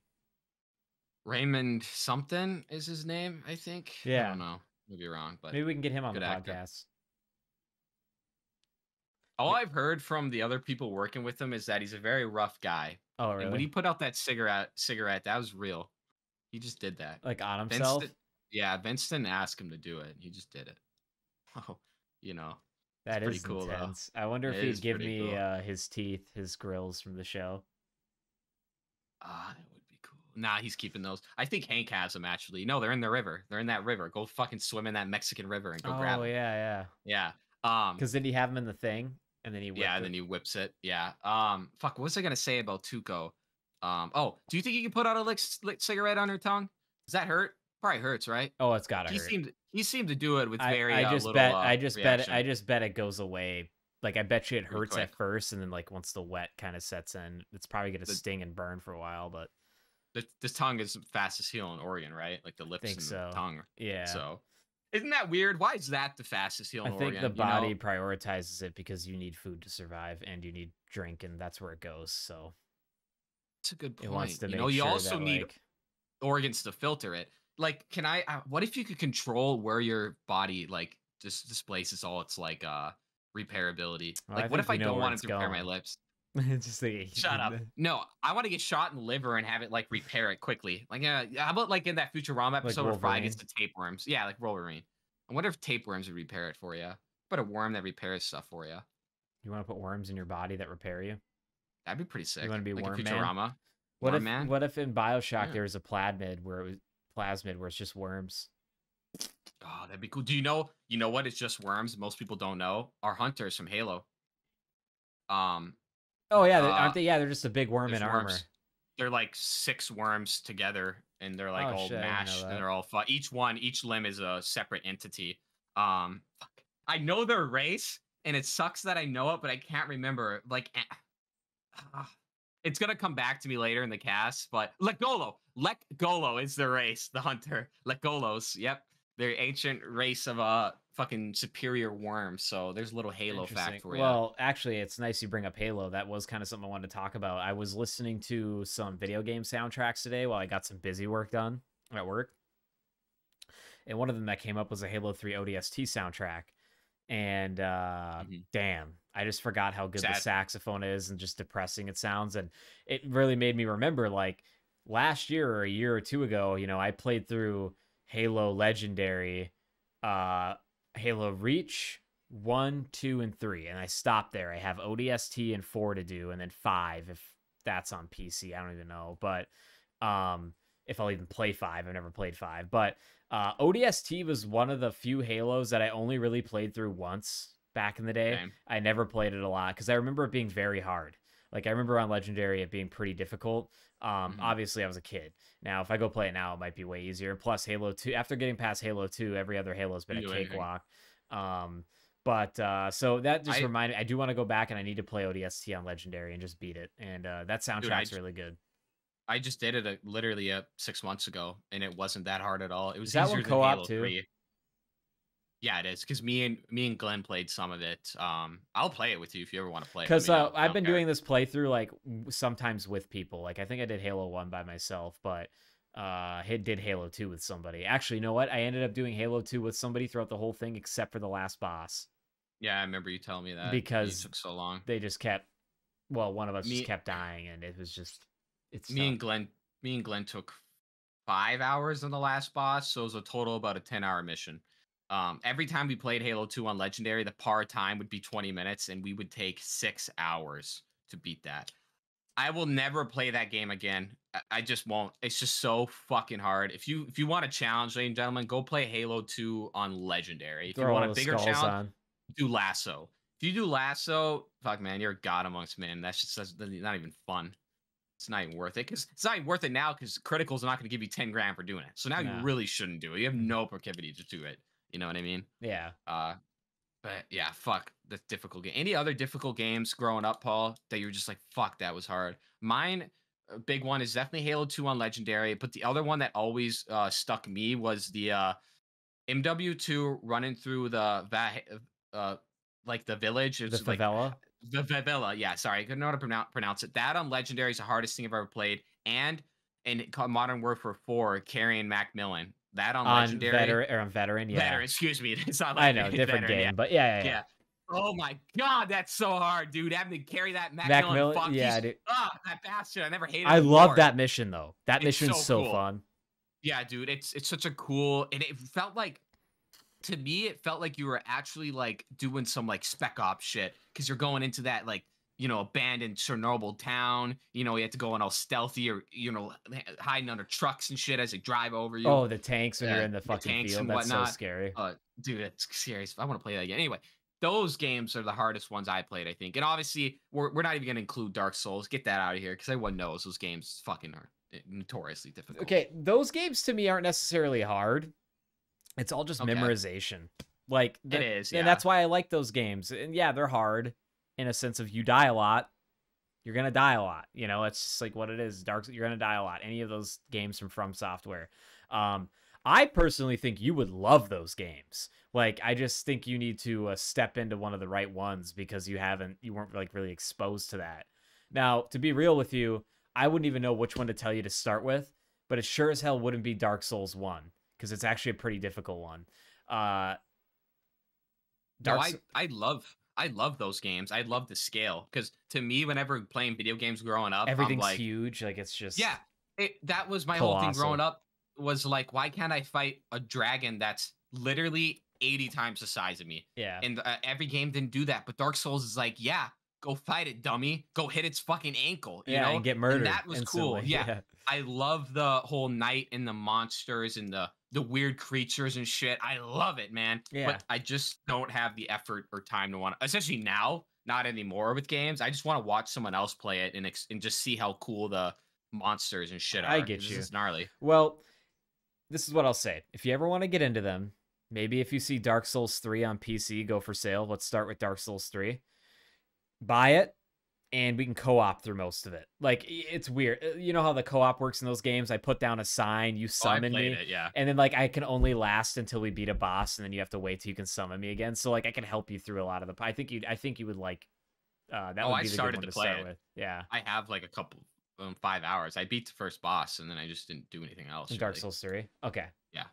Raymond something is his name, I think. Yeah. I don't know. Maybe wrong, but maybe we can get him on the actor. podcast. All I've heard from the other people working with him is that he's a very rough guy. Oh, really? And when he put out that cigarette, that was real. He just did that. Like on himself? Vince didn't ask him to do it. He just did it. Oh, that is is pretty cool, intense. I wonder if he'd give me his teeth, his grills from the show. That would be cool. Nah, he's keeping those. I think Hank has them, actually. No, they're in the river. They're in that river. Go fucking swim in that Mexican river and go grab them. Oh, yeah. Yeah. Because then you have him in the thing, and then he then he whips it. Yeah. Fuck, what was I going to say about Tuco? Do you think you can put out a lit cigarette on her tongue? Does that hurt? Probably hurts, right? Oh, it's gotta hurt. He seemed to do it with very I just little, bet reaction. I just bet it goes away. Like, I bet you it hurts quick. at first, and then like once the wet kind of sets in, it's probably gonna sting and burn for a while. But this tongue is the fastest healing organ, right? Like the lips and the tongue. Yeah. So isn't that weird? Why is that the fastest healing organ? I think the body prioritizes it because you need food to survive and you need drink, and that's where it goes. So that's a good point. It wants to you also need organs to filter it. Like, can I? What if you could control where your body like just displaces all its like repairability? Like, what if I don't want to repair my lips? Just like, shut up. No, I want to get shot in the liver and have it like repair it quickly. Like, how about like in that Futurama episode where Fry gets the tapeworms? Yeah, like Wolverine. I wonder if tapeworms would repair it for you. Put a worm that repairs stuff for you. You want to put worms in your body that repair you? That'd be pretty sick. You want to be like Worm Futurama? Man? What if in BioShock there was a plasmid where it's just worms? Oh, that'd be cool. Do you know what? It's just worms. Most people don't know. Our hunters from Halo. Oh yeah, aren't they? Yeah, they're just a big worm in armor. They're like 6 worms together, and they're like all mashed, and they're all each limb is a separate entity. I know their race, and it sucks that I know it, but I can't remember. Like, it's gonna come back to me later in the cast. But Lekgolo is their race. The hunter Lekgolos. Yep, they're ancient race of fucking superior worms. So there's a little Halo fact for you. Well, actually, it's nice you bring up Halo. That was kind of something I wanted to talk about. I was listening to some video game soundtracks today while I got some busy work done at work, and one of them that came up was a Halo 3 ODST soundtrack. And damn, I just forgot how good the saxophone is and just depressing it sounds. And it really made me remember, like, last year or a year or two ago, I played through Halo Legendary, Halo Reach 1, 2, and 3, and I stopped there. I have ODST and 4 to do, and then 5 if that's on PC. I don't even know, but if I'll even play 5. I've never played 5, but ODST was one of the few Halos that I only really played through once back in the day. Same. I never played it a lot because I remember it being very hard. Like, I remember on Legendary it being pretty difficult. Obviously, I was a kid. Now, if I go play it now, it might be way easier. Plus, Halo 2, after getting past Halo 2, every other Halo's been a cakewalk. So that just reminded me, I do want to go back and I need to play ODST on Legendary and just beat it. And that soundtrack's really good. I just did it literally 6 months ago, and it wasn't that hard at all. It was Is that easier one than co-op Halo too? 3. Yeah, it is, because me and Glenn played some of it. I'll play it with you if you ever want to play it. Because I've been doing this playthrough like sometimes with people. Like, I think I did Halo 1 by myself, but did Halo 2 with somebody. Actually, you know what? I ended up doing Halo 2 with somebody throughout the whole thing except for the last boss. Yeah, I remember you telling me that. Because it took so long. They just kept, one of us just kept dying, and it was just, me and Glenn took 5 hours on the last boss, so it was a total about a 10-hour mission. Every time we played Halo 2 on Legendary, the par time would be 20 minutes, and we would take 6 hours to beat that. I will never play that game again. I just won't. It's just so fucking hard. If you want a challenge, ladies and gentlemen, go play Halo 2 on Legendary. If you want a bigger challenge, do Lasso. If you do Lasso, fuck, man, you're a god amongst men. That's not even fun. It's not even worth it, because it's not even worth it now, because Critical's not going to give you 10 grand for doing it. So now you really shouldn't do it. You have no proclivity to do it. You know what I mean? Yeah. But yeah, fuck. the difficult game. Any other difficult games growing up, Paul, that you were just like, fuck, that was hard? Mine, a big one is definitely Halo 2 on Legendary, but the other one that always stuck me was the MW2 running through like the village. The It's like favela. the favela. Yeah, sorry, I couldn't know how to pronounce it. That on Legendary is the hardest thing I've ever played, and in Modern Warfare 4, carrying Macmillan. That on Legendary. On veteran, yeah. Veteran, excuse me. It's not I Legendary. know, different Veteran, game, yeah. but yeah. Oh my god, that's so hard, dude. Having to carry that Macmillan. Fuck, yeah, dude. That bastard. I never hated him I love more. that mission though. That It's mission's so cool. fun. Yeah, dude. It's such a cool, and it felt like, to me, it felt like you were actually like doing some like spec ops shit, because you're going into that like, you know, abandoned Chernobyl town. You know, you have to go on all stealthy, or, you know, hiding under trucks and shit as they drive over you. Oh, the tanks when you're in the fucking field. That's so scary. Dude, it's serious. I want to play that again. Anyway, those games are the hardest ones I played, I think. And obviously, we're not even going to include Dark Souls. Get that out of here, because everyone knows those games fucking are notoriously difficult. Okay, those games to me aren't necessarily hard. It's all just memorization. Like, it is, yeah. And that's why I like those games. And yeah, they're hard in a sense of you die a lot. You're going to die a lot. You know, it's just like what it is. You're going to die a lot. Any of those games from Software. I personally think you would love those games. Like, I just think you need to step into one of the right ones, because you weren't like really exposed to that. Now, to be real with you, I wouldn't even know which one to tell you to start with, but it sure as hell wouldn't be Dark Souls 1, because it's actually a pretty difficult one. I love those games. I love the scale, because to me, whenever playing video games growing up, everything's I'm like, huge. Like, it's just that was my whole thing growing up. Was like, why can't I fight a dragon that's literally 80 times the size of me? Yeah. And every game didn't do that, but Dark Souls is like, yeah, go fight it, dummy. Go hit its fucking ankle. You know, and get murdered. And that was instantly. cool. Yeah. I love the whole night and the monsters and the weird creatures and shit. I love it, man. Yeah. But I just don't have the effort or time to want to, especially now, not anymore with games. I just want to watch someone else play it and just see how cool the monsters and shit are. I get you. It's gnarly. Well, this is what I'll say. If you ever want to get into them, maybe if you see Dark Souls 3 on PC go for sale, let's start with Dark Souls 3. Buy it, and we can co-op through most of it. Like, it's weird. You know how the co-op works in those games? I put down a sign, you summon me, yeah. And then like I can only last until we beat a boss, and then you have to wait till you can summon me again. So like I can help you through a lot of the. I think you would like. That would be the good one to start with. Yeah, I have like a couple. 5 hours. I beat the first boss, and then I just didn't do anything else. Dark Souls 3. Okay. Yeah.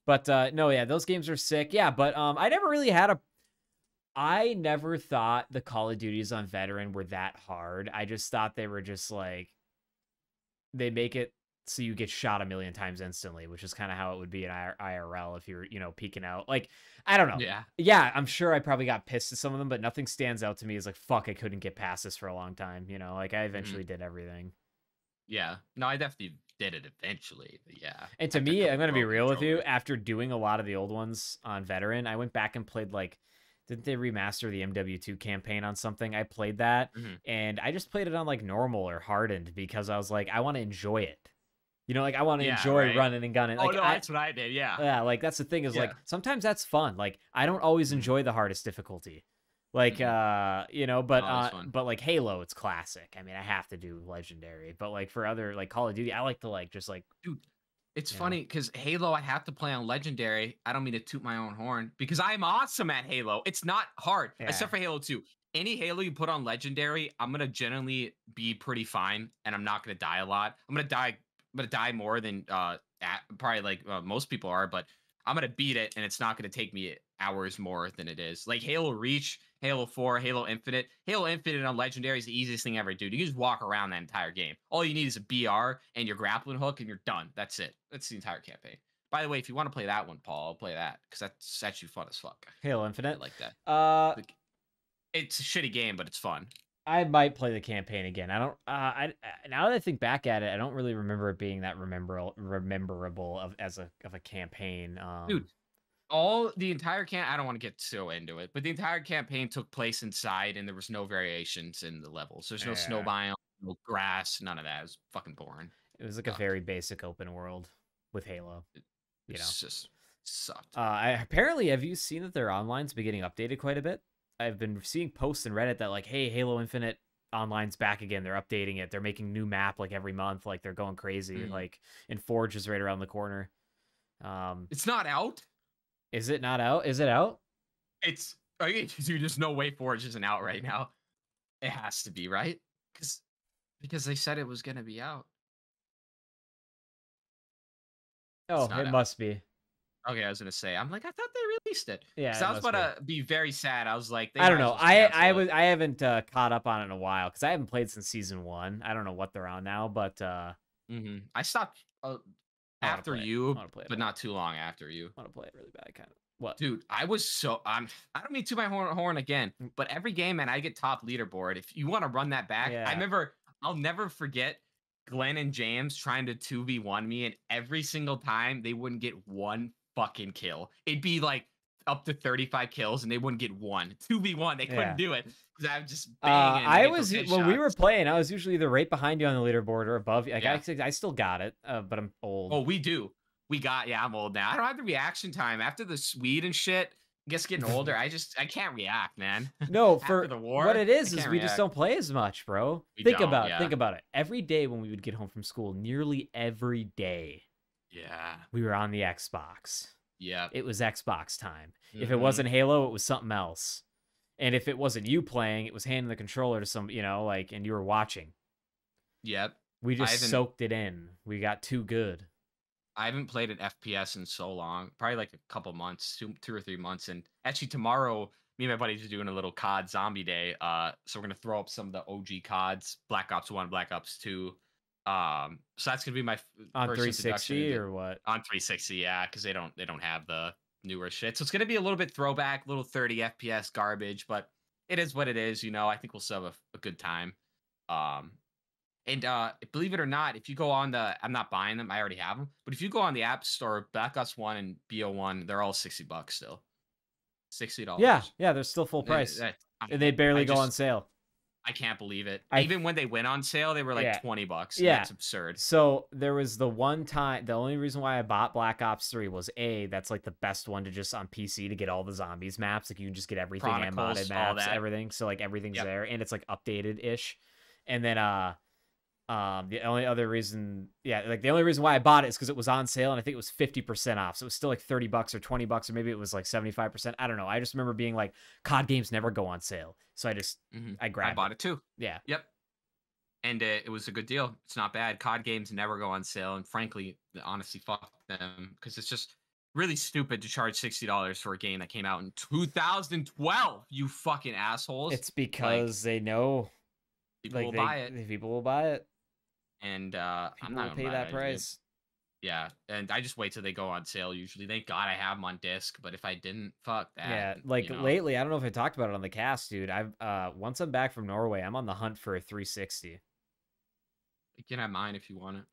But no, yeah, those games are sick. Yeah, but I never really had I never thought the Call of Duties on Veteran were that hard. I just thought they were just like, they make it so you get shot a million times instantly, which is kind of how it would be in IRL if you're, peeking out. Like, I don't know. Yeah, I'm sure I probably got pissed at some of them, but nothing stands out to me as like, fuck, I couldn't get past this for a long time. Like I eventually did everything. Yeah. No, I definitely did it eventually. But yeah. And to me, I'm going to be real with you. After doing a lot of the old ones on Veteran, I went back and played like, didn't they remaster the MW2 campaign on something? I played that, and I just played it on like normal or hardened, because I was like, I want to enjoy it. Like I want to enjoy running and gunning. Like, that's what I did. Yeah. Yeah. Like that's the thing is like, sometimes that's fun. Like I don't always enjoy the hardest difficulty. Like, but like Halo, it's classic. I mean, I have to do Legendary, but like for other like Call of Duty, I like to like, just like, dude, it's funny because Halo, I have to play on Legendary. I don't mean to toot my own horn, because I'm awesome at Halo. It's not hard, except for Halo 2. Any Halo you put on Legendary, I'm going to generally be pretty fine, and I'm not going to die a lot. I'm going to die more than probably like most people are, but I'm going to beat it, and it's not going to take me hours more than it is. Like Halo Reach, Halo 4, Halo Infinite. Halo Infinite on Legendary is the easiest thing ever, dude. You can just walk around that entire game. All you need is a BR and your grappling hook, and you're done. That's it. That's the entire campaign. By the way, if you want to play that one, Paul, I'll play that, because that's actually fun as fuck. Halo Infinite? I like that. It's a shitty game, but it's fun. I might play the campaign again. I don't. Now that I think back at it, I don't really remember it being that rememberable of a campaign. Dude, the entire I don't want to get so into it, but the entire campaign took place inside, and there was no variations in the levels. There's no snow biome, no grass, none of that. It was fucking boring. It was like a very basic open world with Halo. It's just sucked. Apparently, have you seen that their online's been getting updated quite a bit? I've been seeing posts in Reddit that like, hey, Halo Infinite Online's back again. They're updating it. They're making new map like every month. Like they're going crazy. Like, and Forge is right around the corner. It's not out. Is it not out? Is it out? It's there's no way Forge isn't out right now. It has to be, right? Because they said it was gonna be out. Oh, it must be. Okay, I was gonna say. I'm like, I thought they released it. Yeah, I was about to be very sad. I was like, I don't know. I haven't caught up on it in a while because I haven't played since season 1. I don't know what they're on now, but I stopped after you, but not too long after you. I want to play it really bad, kind of. What, dude? I was so I don't mean to my horn again, but every game, man, I get top leaderboard. If you want to run that back, I remember. I'll never forget Glenn and James trying to 2v1 me, and every single time they wouldn't get one fucking kill. It'd be like up to 35 kills, and they wouldn't get one. 2v1, they couldn't do it because I was just banging. When we were playing, I was usually either right behind you on the leaderboard or above you. Like I still got it, but I'm old. Oh, we do. We got I'm old now. I don't have the reaction time after the Swede and shit. I guess getting older, I can't react, man. No, for the war, what it is we just don't play as much, bro. Think about it. Every day when we would get home from school, nearly every day, we were on the Xbox. Yeah, it was Xbox time. If it wasn't Halo, it was something else. And if it wasn't you playing, it was handing the controller to some, and you were watching. Yep. We just soaked it in. We got too good. I haven't played an FPS in so long, probably like a couple months, 2 or 3 months. And actually tomorrow, me and my buddies are doing a little COD zombie day. So we're going to throw up some of the OG CODs, Black Ops 1, Black Ops 2. So that's going to be my on 360 or what? On 360, yeah, because they don't have the newer shit. So it's going to be a little bit throwback, little 30 FPS garbage, but it is what it is. I think we'll still have a good time. And believe it or not, if you go on I'm not buying them, I already have them. But if you go on the App Store, Black Ops 1 and BO1, they're all $60 still. $60. Yeah, they're still full price. And they barely go on sale. I can't believe it. Even when they went on sale, they were like $20. Yeah, that's absurd. So there was the one time. The only reason why I bought Black Ops 3 was that's like the best one to just on PC to get all the zombies maps. Like you can just get everything and modded maps, everything. So like everything's there, and it's like updated ish. And then the only other reason, the only reason why I bought it is because it was on sale, and I think it was 50% off. So it was still like $30 or $20, or maybe it was like 75%. I don't know. I just remember being like, COD games never go on sale. So I just, I bought it too. Yeah. Yep. And it was a good deal. It's not bad. COD games never go on sale. And frankly, honestly, fuck them. Because it's just really stupid to charge $60 for a game that came out in 2012. You fucking assholes. It's because they know people will buy it. People will buy it. And I'm not gonna pay that price. Yeah, and I just wait till they go on sale usually. Thank God I have them on disc, but if I didn't, fuck that. Yeah, like lately, I don't know if I talked about it on the cast, dude. I've once I'm back from Norway, I'm on the hunt for a 360. You can have mine if you want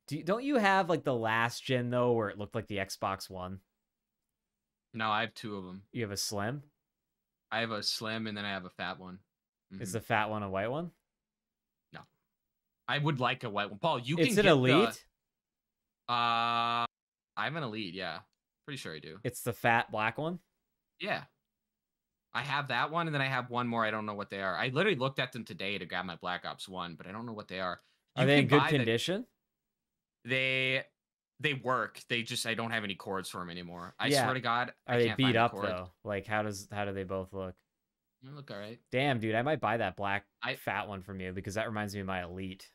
it. Don't you have like the last gen though, where it looked like the Xbox One? No, I have 2 of them. You have a slim? I have a slim, and then I have a fat one. Is the fat one a white one? No, I would like a white one. Paul, you it's can an get elite. I'm an elite. Yeah, pretty sure I do. It's the fat black one. Yeah, I have that one, and then I have one more. I don't know what they are. I literally looked at them today to grab my Black Ops 1, but I don't know what they are. Are they in good condition? They work. I don't have any cords for them anymore. I swear to God. Are they beat up though? Like how do they both look? They look all right. Damn, dude, I might buy that black fat one from you because that reminds me of my elite.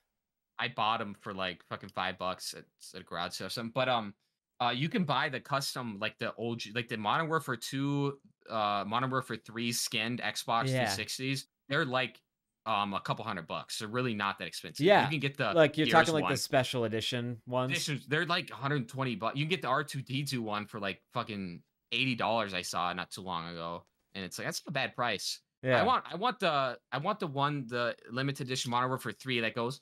I bought them for like fucking $5 at a garage sale or something. But you can buy the custom, like the OG, like the Modern Warfare 2, Modern Warfare 3 skinned Xbox 360s. They're like a couple $100. They're really not that expensive. Yeah, you can get the like you're talking like the special edition ones. They're like $120. You can get the R2D2 one for like fucking $80. I saw not too long ago, and it's like that's not a bad price. Yeah, I want the limited edition Modern Warfare 3 that goes.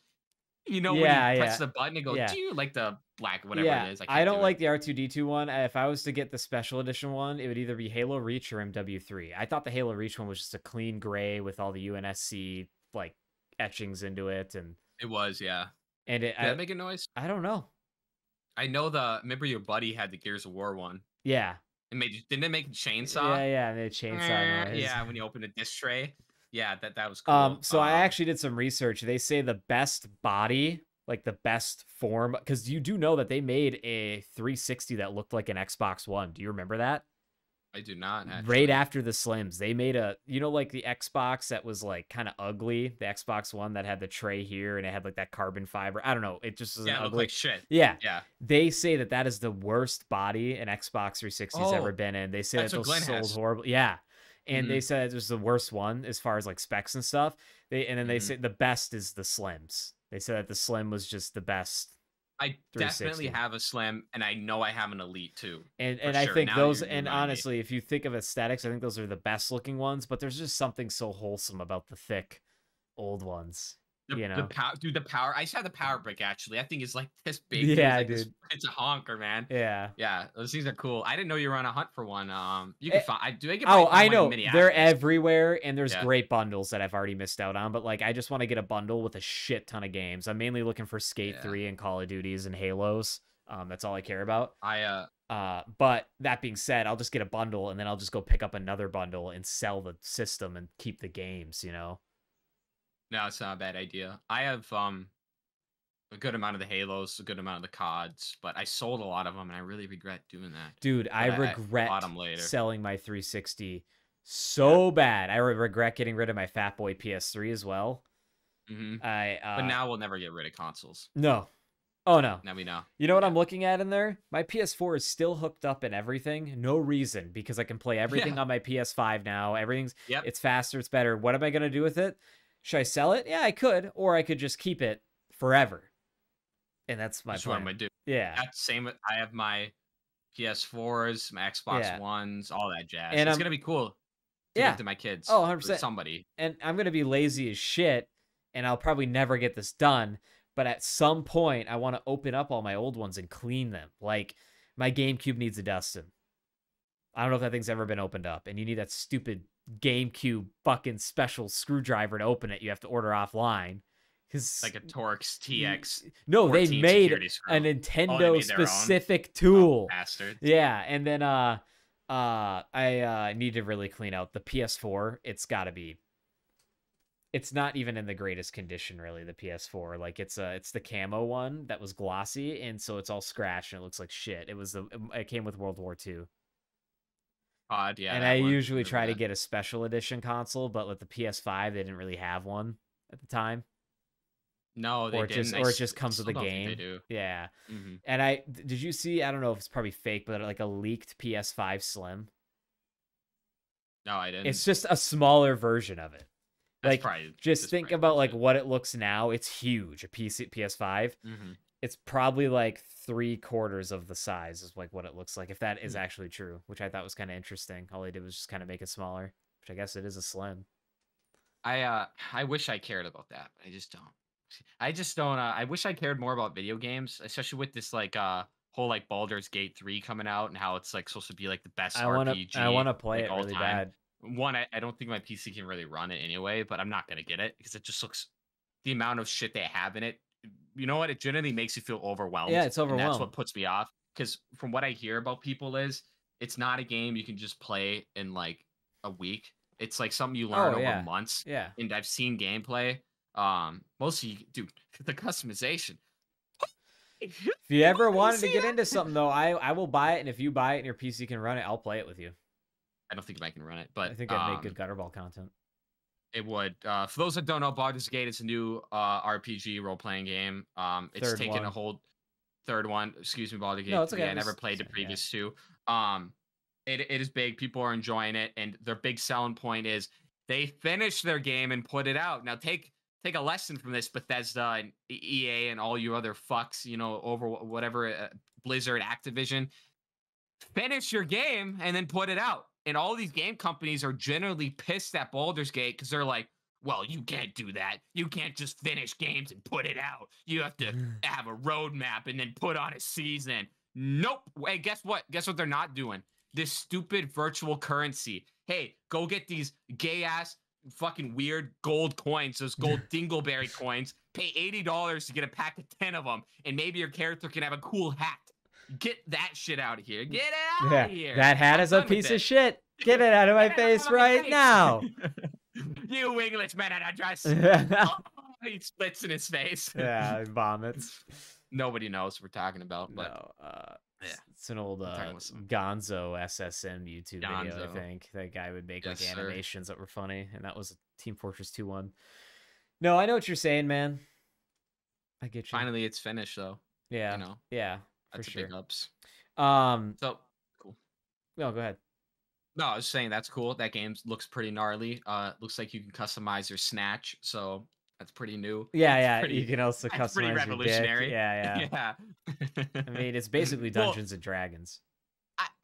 When you press the button, it goes, do you like the black, whatever it is? I don't like the R2D2 one. If I was to get the special edition one, it would either be Halo Reach or MW3. I thought the Halo Reach one was just a clean gray with all the UNSC like etchings into it, and it was, yeah. And did that make a noise? I don't know. I know remember your buddy had the Gears of War one. Yeah. Didn't it make a chainsaw? Yeah, they chainsaw noise. Yeah, when you open a disc tray. Yeah, that was cool. So I actually did some research. They say the best body, like the best form, because you do know that they made a 360 that looked like an Xbox One. Do you remember that? I do not, actually. Right after the Slims, they made like the Xbox that was like kind of ugly, the Xbox One that had the tray here and it had like that carbon fiber. I don't know. It just was it looked like shit. Yeah. Yeah. They say that is the worst body an Xbox 360's ever been in. They say that those sold horrible. Yeah. And they said it was the worst one as far as like specs and stuff. They say the best is the Slims. They said that the Slim was just the best. I definitely have a Slim, and I know I have an Elite too. And I think those, and honestly, if you think of aesthetics, I think those are the best looking ones. But there's just something so wholesome about the thick old ones. The power. I just had the power brick actually. I think it's like this big. Yeah, dude. It's a honker, man. Yeah. Those things are cool. I didn't know you were on a hunt for one. You can find. I know they're everywhere, and there's great bundles that I've already missed out on. But like, I just want to get a bundle with a shit ton of games. I'm mainly looking for Skate 3 and Call of Duties and Halos. That's all I care about. But that being said, I'll just get a bundle, and then I'll just go pick up another bundle and sell the system and keep the games. No, it's not a bad idea. I have a good amount of the Halos, a good amount of the CODs, but I sold a lot of them, and I really regret doing that. Dude, I regret selling my 360 so bad. I regret getting rid of my Fat Boy PS3 as well. But now we'll never get rid of consoles. No. Oh, no. Now we know. You know what I'm looking at in there? My PS4 is still hooked up and everything. No reason, because I can play everything on my PS5 now. It's faster, it's better. What am I going to do with it? Should I sell it? Yeah, I could. Or I could just keep it forever. And that's my plan. What I'm going to do. Yeah. Same. I have my PS4s, my Xbox Ones, all that jazz. And it's going to be cool to give to my kids. Oh, 100%. Somebody. And I'm going to be lazy as shit, and I'll probably never get this done. But at some point, I want to open up all my old ones and clean them. Like, my GameCube needs a dusting. I don't know if that thing's ever been opened up. And you need that stupid GameCube fucking special screwdriver to open it. You have to order offline. Like a Torx TX. No, they made a Nintendo specific tool. Bastards. Yeah, and then I need to really clean out the PS4. It's got to be. It's not even in the greatest condition, really. The PS4, like it's the camo one that was glossy, and so it's all scratched and it looks like shit. It came with World War II. Yeah, and I usually try to get a special edition console, but with the PS5, they didn't really have one at the time. No, they didn't. Or it just comes with a game. They do. Yeah. And did you see? I don't know if it's probably fake, but like a leaked PS5 Slim. No, I didn't. It's just a smaller version of it. That's like, just think about like what it looks now. It's huge. A PS5. It's probably like 3/4 of the size is like what it looks like, if that is actually true, which I thought was kind of interesting. All they did was just kind of make it smaller, which I guess it is a Slim. I wish I cared about that, but I just don't. I wish I cared more about video games, especially with this like whole like Baldur's Gate 3 coming out and how it's like supposed to be like the best RPG. I want to play it really bad. One, I don't think my PC can really run it anyway, but I'm not gonna get it because it just looks, the amount of shit they have in it. You know what? It generally makes you feel overwhelmed. Yeah, it's overwhelmed. That's what puts me off. Because from what I hear about people is, it's not a game you can just play in like a week. It's like something you learn over months. Yeah. And I've seen gameplay. Mostly, dude, the customization. If you ever wanted to get into something, though, I will buy it. And if you buy it and your PC can run it, I'll play it with you. I don't think I can run it, but I think I'd make good Gutterball content. It would. For those that don't know, Baldur's Gate is a new RPG role-playing game. It's taken a whole third one. Excuse me, Baldur's Gate. No, it's okay. I never played the previous two. It is big. People are enjoying it, and their big selling point is they finished their game and put it out. Now take a lesson from this, Bethesda and EA and all you other fucks, over whatever, Blizzard, Activision. Finish your game and then put it out. And all these game companies are generally pissed at Baldur's Gate because they're like, well, you can't do that. You can't just finish games and put it out. You have to have a roadmap and then put on a season. Nope. Hey, guess what? Guess what they're not doing? This stupid virtual currency. Hey, go get these gay-ass fucking weird gold coins, those gold dingleberry coins. Pay $80 to get a pack of 10 of them, and maybe your character can have a cool hat. Get that shit out of here. Get it out of here. That hat is a piece of shit. Get it out of my face right now. You wingless man in a dress. Oh, he splits in his face. Yeah, he vomits. Nobody knows what we're talking about, but no, yeah. It's an old Gonzo SSM YouTube video, I think. That guy would make like animations that were funny, and that was Team Fortress 2-1. No, I know what you're saying, man. I get you. Finally, it's finished, though. Yeah. You know? Yeah, that's for sure. Big ups. So, cool. No, go ahead. No, I was saying that's cool. That game looks pretty gnarly. Looks like you can customize your snatch, so that's pretty new. Yeah, you can also customize pretty revolutionary. Your dick. Yeah. I mean, it's basically Dungeons and Dragons.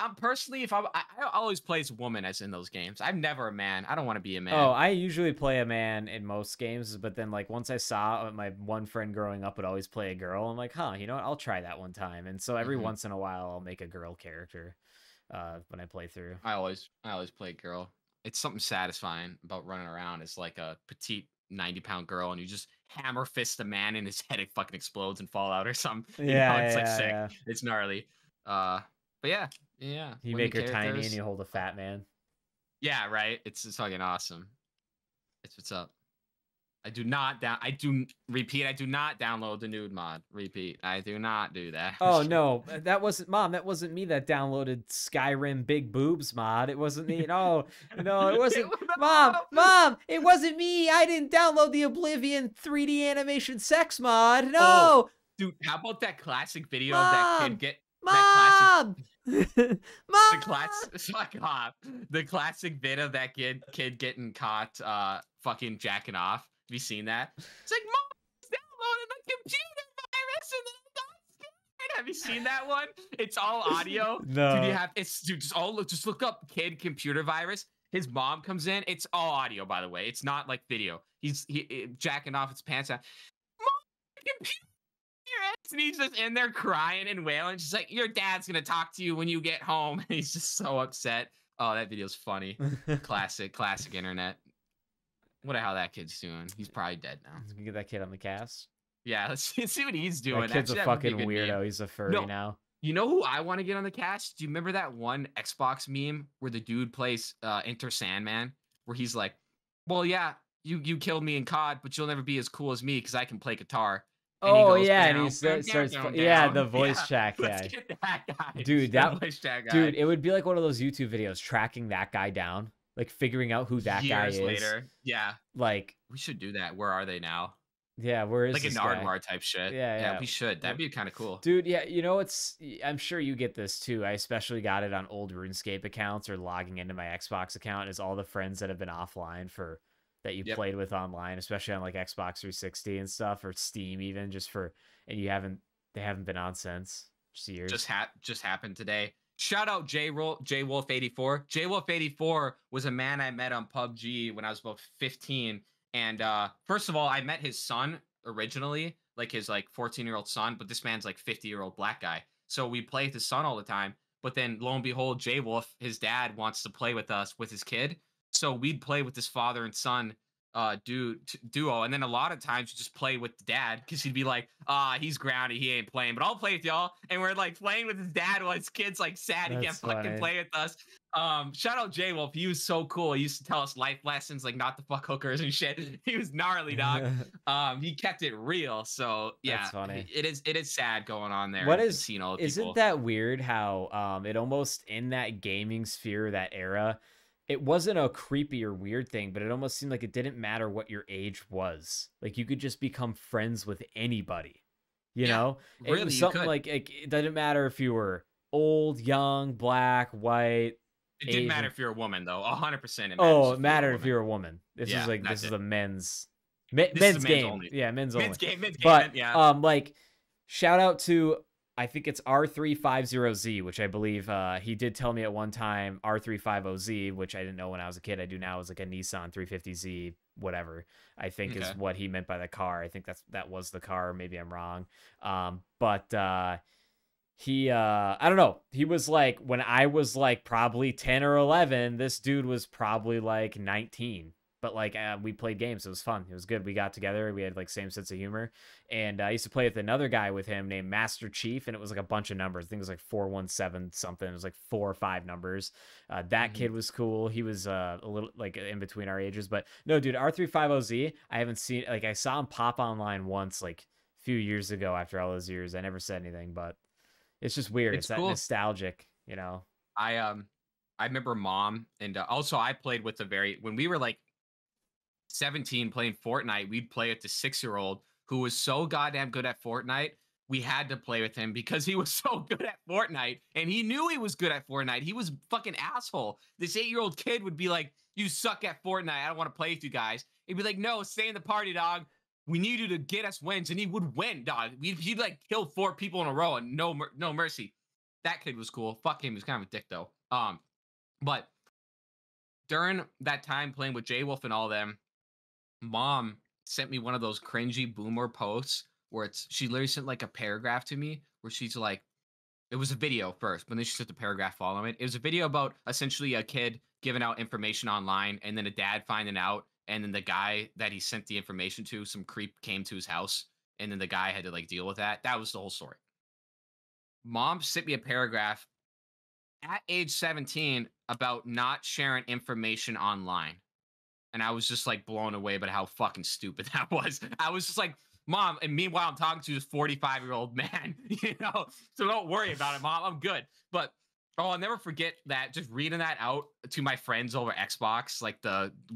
I'm personally, I always play as a woman as in those games. I'm never a man. I don't want to be a man. Oh, I usually play a man in most games, but then like once I saw my one friend growing up would always play a girl, I'm like, huh, you know what? I'll try that one time. And so every once in a while, I'll make a girl character when I play through. I always play girl. It's something satisfying about running around as like a petite 90-pound girl, and you just hammer fist a man and his head fucking explodes and fall out or something. It's like sick. Yeah. It's gnarly. But yeah. You make her tiny and you hold a fat man. Yeah, right. It's fucking awesome. It's what's up. I do not download the nude mod. Repeat. I do not do that. Oh no, that wasn't me that downloaded Skyrim Big Boobs mod. It wasn't me. No, it wasn't. Mom, it wasn't me. I didn't download the Oblivion 3D animation sex mod. No. Oh, dude, how about that classic video of that kid get Mom! The classic vid of that kid getting caught fucking jacking off. Have you seen that? It's like, Mom, it's downloaded a computer virus and I'm not scared. Have you seen that one? It's all audio. No. Just look up kid computer virus. His mom comes in. It's all audio, by the way. It's not like video. He's jacking off his pants out. Mom, computer. And he's just in there crying and wailing. She's like, your dad's gonna talk to you when you get home. And he's just so upset. Oh, that video's funny. Classic internet. Wonder how that kid's doing. He's probably dead now. Can we get that kid on the cast? Yeah, let's see what he's doing. That kid's a fucking weirdo. He's a furry now. You know who I want to get on the cast? Do you remember that one Xbox meme where the dude plays Enter Sandman? Where he's like, well, yeah, you killed me in COD, but you'll never be as cool as me because I can play guitar. And and he starts the voice chat guy. Let's get that guy. Dude, dude, it would be like one of those YouTube videos tracking that guy down, like figuring out who that guy is. Years later, yeah. Like we should do that. Where are they now? Yeah, where is like this a Nardwar type shit? Yeah, we should. That'd be kind of cool, dude. Yeah, you know I'm sure you get this too. I especially got it on old RuneScape accounts or logging into my Xbox account. Is all the friends that have been offline for. That you played with online, especially on like Xbox 360 and stuff, or Steam even, they haven't been on since years. Just happened today. Shout out JWolf84. JWolf84 was a man I met on PUBG when I was about 15. And first of all, I met his son originally, like his 14-year-old son, but this man's like 50-year-old black guy. So we play with his son all the time. But then lo and behold, JWolf, his dad wants to play with us with his kid. So we'd play with his father and son duo. And then a lot of times you just play with the dad because he'd be like, he's grounded. He ain't playing, but I'll play with y'all. And we're like playing with his dad while his kid's like sad. He can't fucking play with us. Shout out J-Wolf. He was so cool. He used to tell us life lessons, like not to fuck hookers and shit. He was gnarly, dog. He kept it real. So yeah, that's funny. It is sad going on there. Isn't that weird how it almost in that gaming sphere, that era, it wasn't a creepy or weird thing, but it almost seemed like it didn't matter what your age was. Like you could just become friends with anybody, you know? Really, it was something like it doesn't matter if you were old, young, black, white. It didn't Asian. Matter if you're a woman though. 100%. It mattered if you're a woman. This is a men's game. Only. Yeah, men's only. Men's game. But like shout out to, I think it's R350Z, which I believe he did tell me at one time, R350Z, which I didn't know when I was a kid. I do now, is like a Nissan 350Z, whatever, I think is what he meant by the car. I think that was the car. Maybe I'm wrong. But he, I don't know. He was like, when I was like probably 10 or 11, this dude was probably like 19. but like we played games. It was fun. It was good. We got together. We had like same sense of humor. And I used to play with another guy with him named Master Chief, and it was like a bunch of numbers. I think it was like 417 something. It was like 4 or 5 numbers. That kid was cool. He was a little like in between our ages, but no, dude, R350Z. I haven't seen, like, I saw him pop online once like a few years ago. After all those years, I never said anything, but it's just weird. It's that cool. nostalgic, you know. I remember mom, and also I played with when we were like 17 playing Fortnite, we'd play with the 6-year-old who was so goddamn good at Fortnite. We had to play with him because he was so good at Fortnite, and he knew he was good at Fortnite. He was fucking asshole. This 8-year-old kid would be like, "You suck at Fortnite. I don't want to play with you guys." He'd be like, "No, stay in the party, dog. We need you to get us wins," and he would win, dog. He'd like kill 4 people in a row and no mercy. That kid was cool. Fuck him. He was kind of a dick though. But during that time playing with J Wolf and all them, mom sent me one of those cringy boomer posts where she literally sent like a paragraph to me where she's like, it was a video first, but then she sent the paragraph following it. It was a video about essentially a kid giving out information online, and then a dad finding out, and then the guy that he sent the information to, some creep came to his house, and then the guy had to like deal with that. That was the whole story. Mom sent me a paragraph at age 17 about not sharing information online. And I was just like blown away by how fucking stupid that was. I was just like, Mom, and meanwhile I'm talking to this 45-year-old man, you know, so don't worry about it, Mom, I'm good. But I'll never forget that, just reading that out to my friends over Xbox, like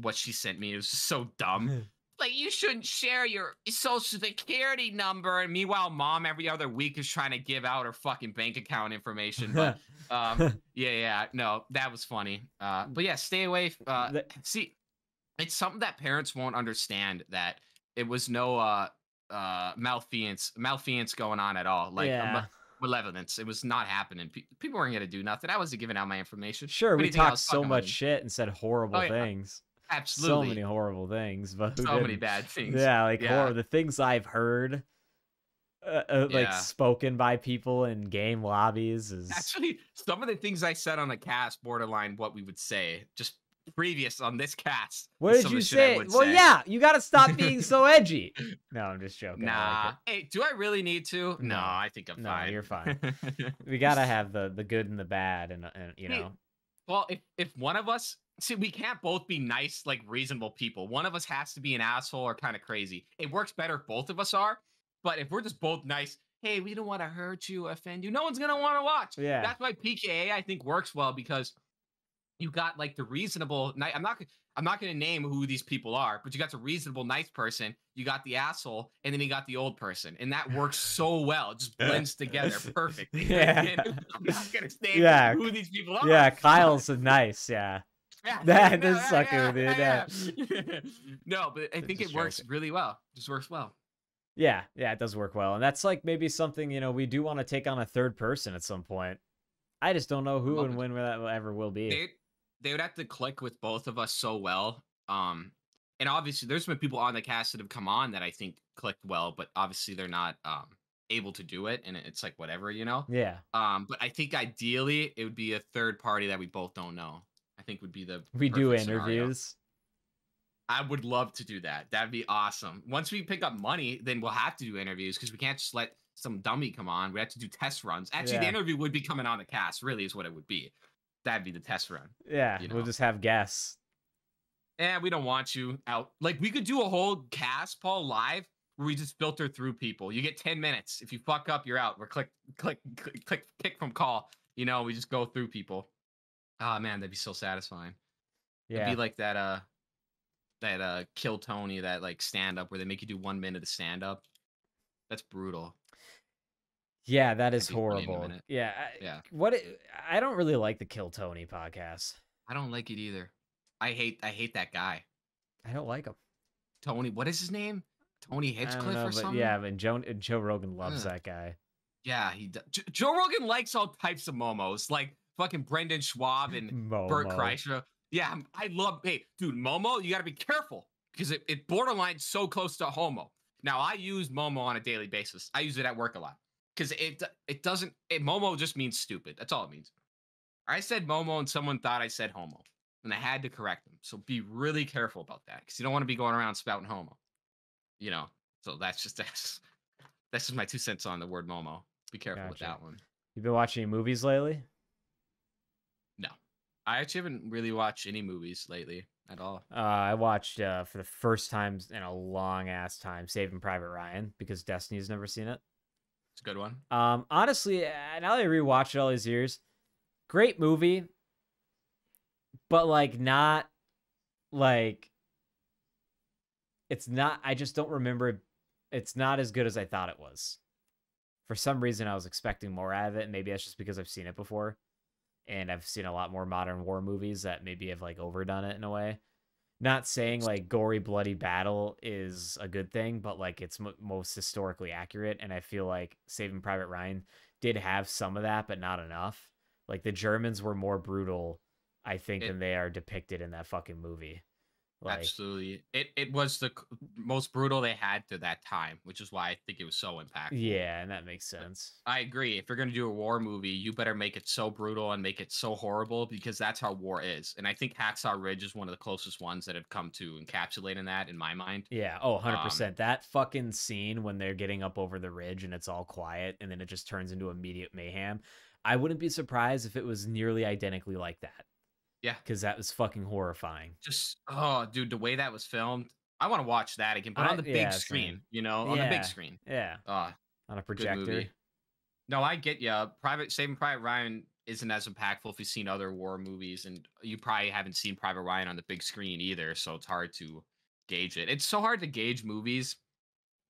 what she sent me, it was just so dumb. Like, you shouldn't share your social security number. And meanwhile, mom every other week is trying to give out her fucking bank account information. But no, that was funny. But yeah, stay away. See, it's something that parents won't understand, that it was no malfeasance going on at all. Like, malevolence. It was not happening. People weren't going to do nothing. I wasn't giving out my information. Sure, we talked so much shit and said horrible things. Absolutely. So many horrible things, but so many bad things. Yeah, like horror. The things I've heard, like spoken by people in game lobbies, is actually some of the things I said on the cast borderline what we would say just previous on this cast. What did you say? Well, yeah, you got to stop being so edgy. No, I'm just joking. Nah. Hey, do I really need to? No, I think I'm fine. No, you're fine. We got to have the good and the bad, and you know. Well, if one of us, see, we can't both be nice, like reasonable people. One of us has to be an asshole or kind of crazy. It works better if both of us are. But if we're just both nice, hey, we don't want to hurt you, offend you, no one's gonna want to watch. Yeah. That's why PKA I think works well, because you got like the reasonable. I'm not gonna name who these people are, but you got the reasonable nice person, you got the asshole, and then you got the old person, and that works so well. It just blends together perfect. Yeah. I'm not gonna name who these people are. Yeah, Kyle's nice. Yeah. This sucker, dude. No, but I think it works really well. Just works well. Yeah, it does work well. And that's like maybe something, you know, we do want to take on a third person at some point. I just don't know who and when that ever will be. They would have to click with both of us so well. And obviously there's been people on the cast that have come on that I think clicked well, but obviously they're not able to do it, and it's like whatever, you know? Yeah. But I think ideally it would be a third party that we both don't know. I think would be we do interviews. Scenario. I would love to do that. That'd be awesome. Once we pick up money, then we'll have to do interviews, because we can't just let some dummy come on. We have to do test runs. Actually, the interview would be coming on the cast, really is what it would be. That'd be the test run. Yeah, you know? We'll just have guests. And we don't want you out. Like, we could do a whole cast, Paul, live, where we just filter through people. You get 10 minutes. If you fuck up, you're out. We're click, pick from call. You know, we just go through people. Oh man, that'd be so satisfying. Yeah. It'd be like that Kill Tony, that like stand up where they make you do 1 minute of stand up. That's brutal. Yeah, that is horrible. Yeah. I don't really like the Kill Tony podcast. I don't like it either. I hate that guy. I don't like him. Tony, what is his name? Tony Hitchcliffe or something? Yeah, but Joe Rogan loves that guy. Yeah, he does. Joe Rogan likes all types of momos, like fucking Brendan Schwab and Bert Kreischer. Yeah, I love. Hey, dude, Momo, you got to be careful, because it borderlines so close to homo. Now, I use Momo on a daily basis. I use it at work a lot, because it doesn't. Momo just means stupid. That's all it means. I said Momo, and someone thought I said homo. and I had to correct him. So be really careful about that because you don't want to be going around spouting homo. You know. So that's just my 2 cents on the word Momo. Be careful with that one. You've been watching any movies lately? No, I actually haven't really watched any movies lately at all. I watched for the first time in a long ass time Saving Private Ryan because Destiny's never seen it. It's a good one. Honestly, now that I rewatched it all these years, great movie, but like not like it's not. I just don't remember. It's not as good as I thought it was. For some reason, I was expecting more out of it. And maybe that's just because I've seen it before. And I've seen a lot more modern war movies that maybe have like overdone it in a way. Not saying like gory, bloody battle is a good thing, but like it's most historically accurate. And I feel like Saving Private Ryan did have some of that, but not enough. Like the Germans were more brutal, I think, than they are depicted in that fucking movie. Like, absolutely. It was the most brutal they had to that time, which is why I think it was so impactful. Yeah, and that makes sense. I agree. If you're going to do a war movie, you better make it so brutal and make it so horrible because that's how war is. And I think Hacksaw Ridge is one of the closest ones that have come to encapsulating that in my mind. Yeah. Oh, 100%. That fucking scene when they're getting up over the ridge and it's all quiet and then it just turns into immediate mayhem. I wouldn't be surprised if it was nearly identically like that. Yeah. Because that was fucking horrifying. Just, oh, dude, the way that was filmed. I want to watch that again, but on the big screen, on the big screen. Yeah. On a projector. No, I get you. Saving Private Ryan isn't as impactful if you've seen other war movies, and you probably haven't seen Private Ryan on the big screen either, so it's hard to gauge it. It's so hard to gauge movies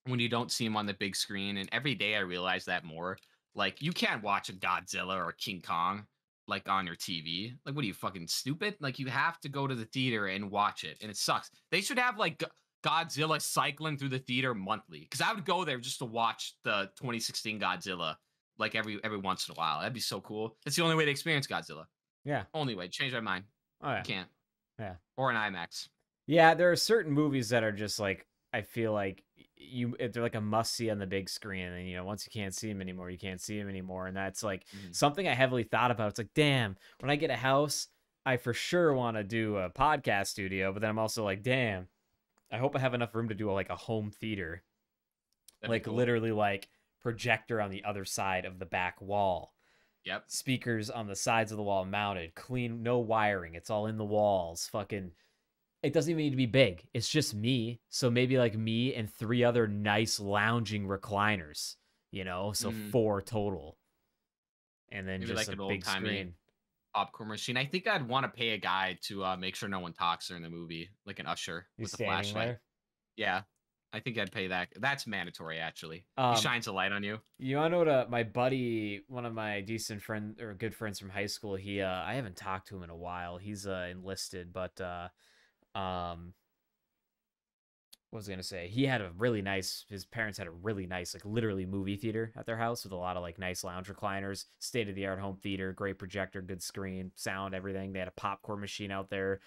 when you don't see them on the big screen, and every day I realize that more. Like, you can't watch a Godzilla or King Kong like on your TV. Like, what are you, fucking stupid? Like, you have to go to the theater and watch it, and it sucks. They should have like Godzilla cycling through the theater monthly, because I would go there just to watch the 2016 Godzilla like every once in a while. That'd be so cool. That's the only way to experience Godzilla. Yeah. Only way. Change my mind. Oh yeah. You can't. Yeah. Or an IMAX. Yeah, there are certain movies that are just like, I feel like they're like a must see on the big screen, and once you can't see them anymore, you can't see them anymore, and that's like something I heavily thought about. It's like, damn, when I get a house, I for sure want to do a podcast studio, but then I'm also like, damn, I hope I have enough room to do like a home theater. That'd like cool. Literally like projector on the other side of the back wall. Yep. Speakers on the sides of the wall mounted, clean, no wiring. It's all in the walls. Fucking, it doesn't even need to be big. It's just me. So maybe like me and 3 other nice lounging recliners, so 4 total. And then maybe just like a big screen. Popcorn machine. I think I'd want to pay a guy to make sure no one talks during the movie, like an usher with the flashlight. There? Yeah. I think I'd pay that. That's mandatory, actually. He shines a light on you. You want to know what my buddy, one of my decent friend or good friends from high school, I haven't talked to him in a while. He's enlisted, but what was I gonna say? His parents had a really nice, like literally movie theater at their house with a lot of like nice lounge recliners, state-of-the-art home theater, great projector, good screen, sound, everything. They had a popcorn machine out there,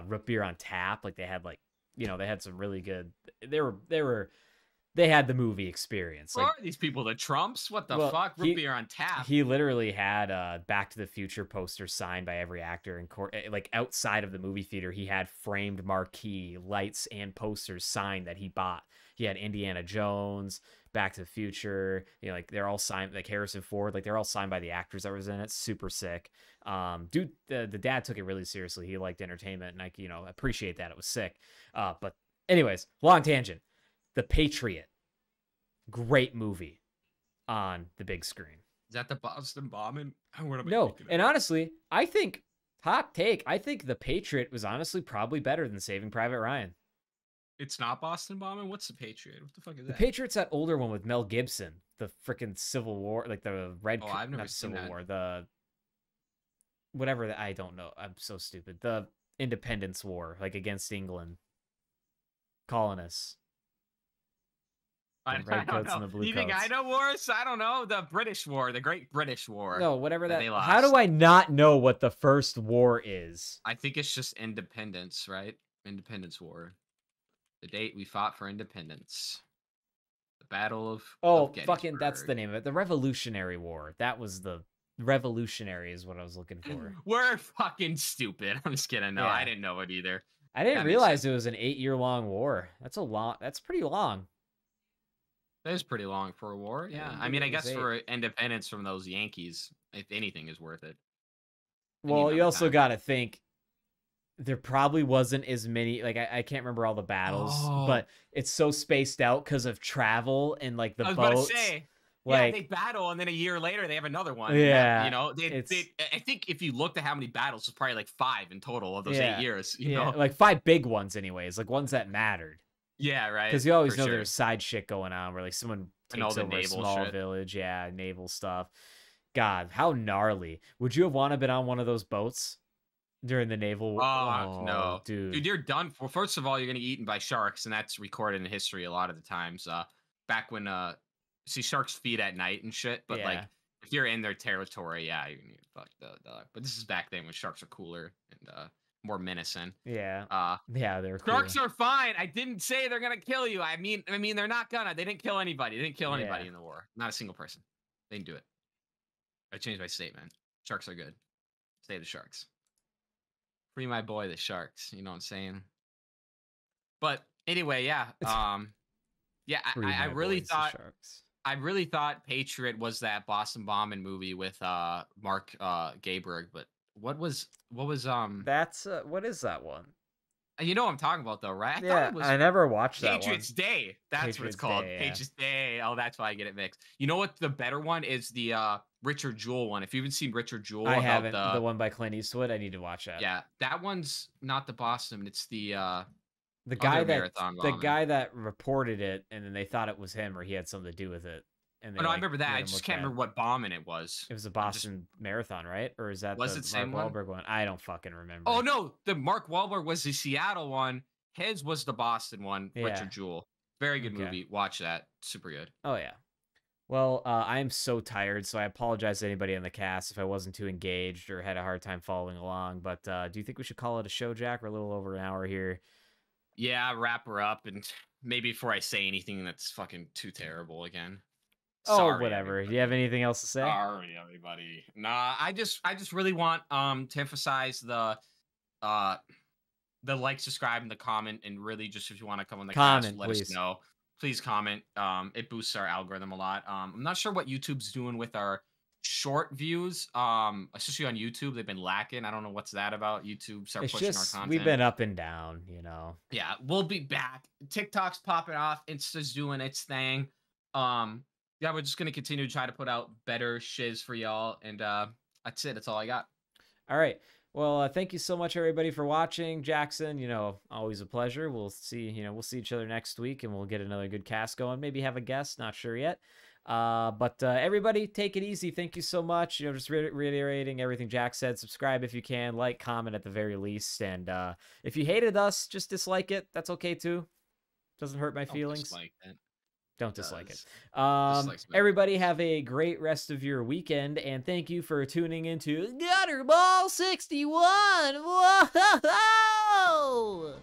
root beer on tap. Like they had like, they had some really good. They had the movie experience. What are these people? The Trumps? What the fuck? Root beer on tap. He literally had Back to the Future posters signed by every actor in court. Like outside of the movie theater, he had framed marquee lights and posters signed that he bought. He had Indiana Jones, Back to the Future. Like they're all signed, like Harrison Ford. Like they're all signed by the actors that was in it. Super sick. Dude, the dad took it really seriously. He liked entertainment, and I appreciate that. It was sick. But anyways, long tangent. The Patriot, great movie on the big screen. Is that the Boston bombing? No, and honestly, I think, hot take, I think The Patriot was honestly probably better than Saving Private Ryan. It's not Boston bombing? What's The Patriot? What the fuck is that? The Patriot's that older one with Mel Gibson, the freaking Civil War, like the Red. Oh, I've never seen Civil that. War, the whatever. I don't know. I'm so stupid. The Independence War, like against England, colonists. The red coats and the blue coats. You think I know wars? I don't know. The British War, the Great British War. No, whatever that. How do I not know what the first war is? I think it's just independence, right? Independence War. The date we fought for independence. The Battle of fucking, that's the name of it. The Revolutionary War. That was the Revolutionary is what I was looking for. We're fucking stupid. I'm just kidding. No, Yeah. I didn't know it either. I didn't realize it was an 8-year-long war. That's pretty long. That is pretty long for a war. Yeah. I mean, I guess for independence from those Yankees, if anything is worth it. Well, you also got to think there probably wasn't as many, like, I can't remember all the battles, but it's so spaced out because of travel and like the boats. I was about to say, like, yeah, they battle and then a year later they have another one. Yeah. You know, I think if you looked at how many battles, it's probably like 5 in total of those 8 years. You know? Like 5 big ones anyways, like ones that mattered. Yeah, right. Because you always know there's side shit going on where like someone takes over a small shit. village. Yeah, naval stuff. God, how gnarly. Would you have wanted to been on one of those boats during the naval war? Oh, no. Dude, you're done. Well, first of all, you're going to get eaten by sharks, and that's recorded in history a lot of the times. Back when, see, sharks feed at night and shit, but like, if you're in their territory, yeah, you're going to fuck but this is back then when sharks are cooler and more menacing. Yeah. They're cool. Sharks are fine. I didn't say they're going to kill you. I mean, they're not gonna. They didn't kill anybody. They didn't kill anybody in the war. Not a single person. They didn't do it. I changed my statement. Sharks are good. Stay the sharks. Free my boy, the sharks. You know what I'm saying? But anyway, yeah. Yeah, I really thought Patriot was that Boston Bombing movie with Mark Gayberg, but what was that's what is that one? You know what I'm talking about though, right? I never watched that one. Patriots Day. That's what it's called. Patriots Day. Oh, that's why I get it mixed. You know what the better one is? The Richard Jewell one. If you haven't seen Richard Jewell, I haven't. The one by Clint Eastwood. I need to watch that. Yeah, that one's not the Boston. It's the guy that reported it, and then they thought it was him or he had something to do with it. And I remember that. I just can't remember what bombing it was. It was a Boston Marathon, right? Or is that the Mark Wahlberg one? I don't fucking remember. Oh no, the Mark Wahlberg was the Seattle one. His was the Boston one. Richard Jewell. Very good movie. Watch that. Super good. Oh yeah. Well, I am so tired, so I apologize to anybody in the cast if I wasn't too engaged or had a hard time following along. But do you think we should call it a show, Jack? We're a little over an hour here. Yeah, wrap her up, and maybe before I say anything that's fucking too terrible again. Sorry, whatever. Everybody. Do you have anything else to say? Sorry, everybody. Nah, I just really want to emphasize the like, subscribe, and the comment, and really just if you want to come on the cast, let us know. Please comment. It boosts our algorithm a lot. I'm not sure what YouTube's doing with our short views. Especially on YouTube, they've been lacking. I don't know what's that about. YouTube start pushing our content. We've been up and down, you know. Yeah, we'll be back. TikTok's popping off. Insta's doing its thing. Yeah, we're just gonna continue to try to put out better shiz for y'all, and that's it. That's all I got. All right. Well, thank you so much, everybody, for watching. Jackson, always a pleasure. We'll see each other next week, and we'll get another good cast going. Maybe have a guest, not sure yet. But everybody, take it easy. Thank you so much. Just reiterating everything Jack said. Subscribe if you can. Like, comment at the very least. And if you hated us, just dislike it. That's okay too. Doesn't hurt my feelings. Don't dislike it. Everybody have a great rest of your weekend, and thank you for tuning into Gutterball 61. Whoa!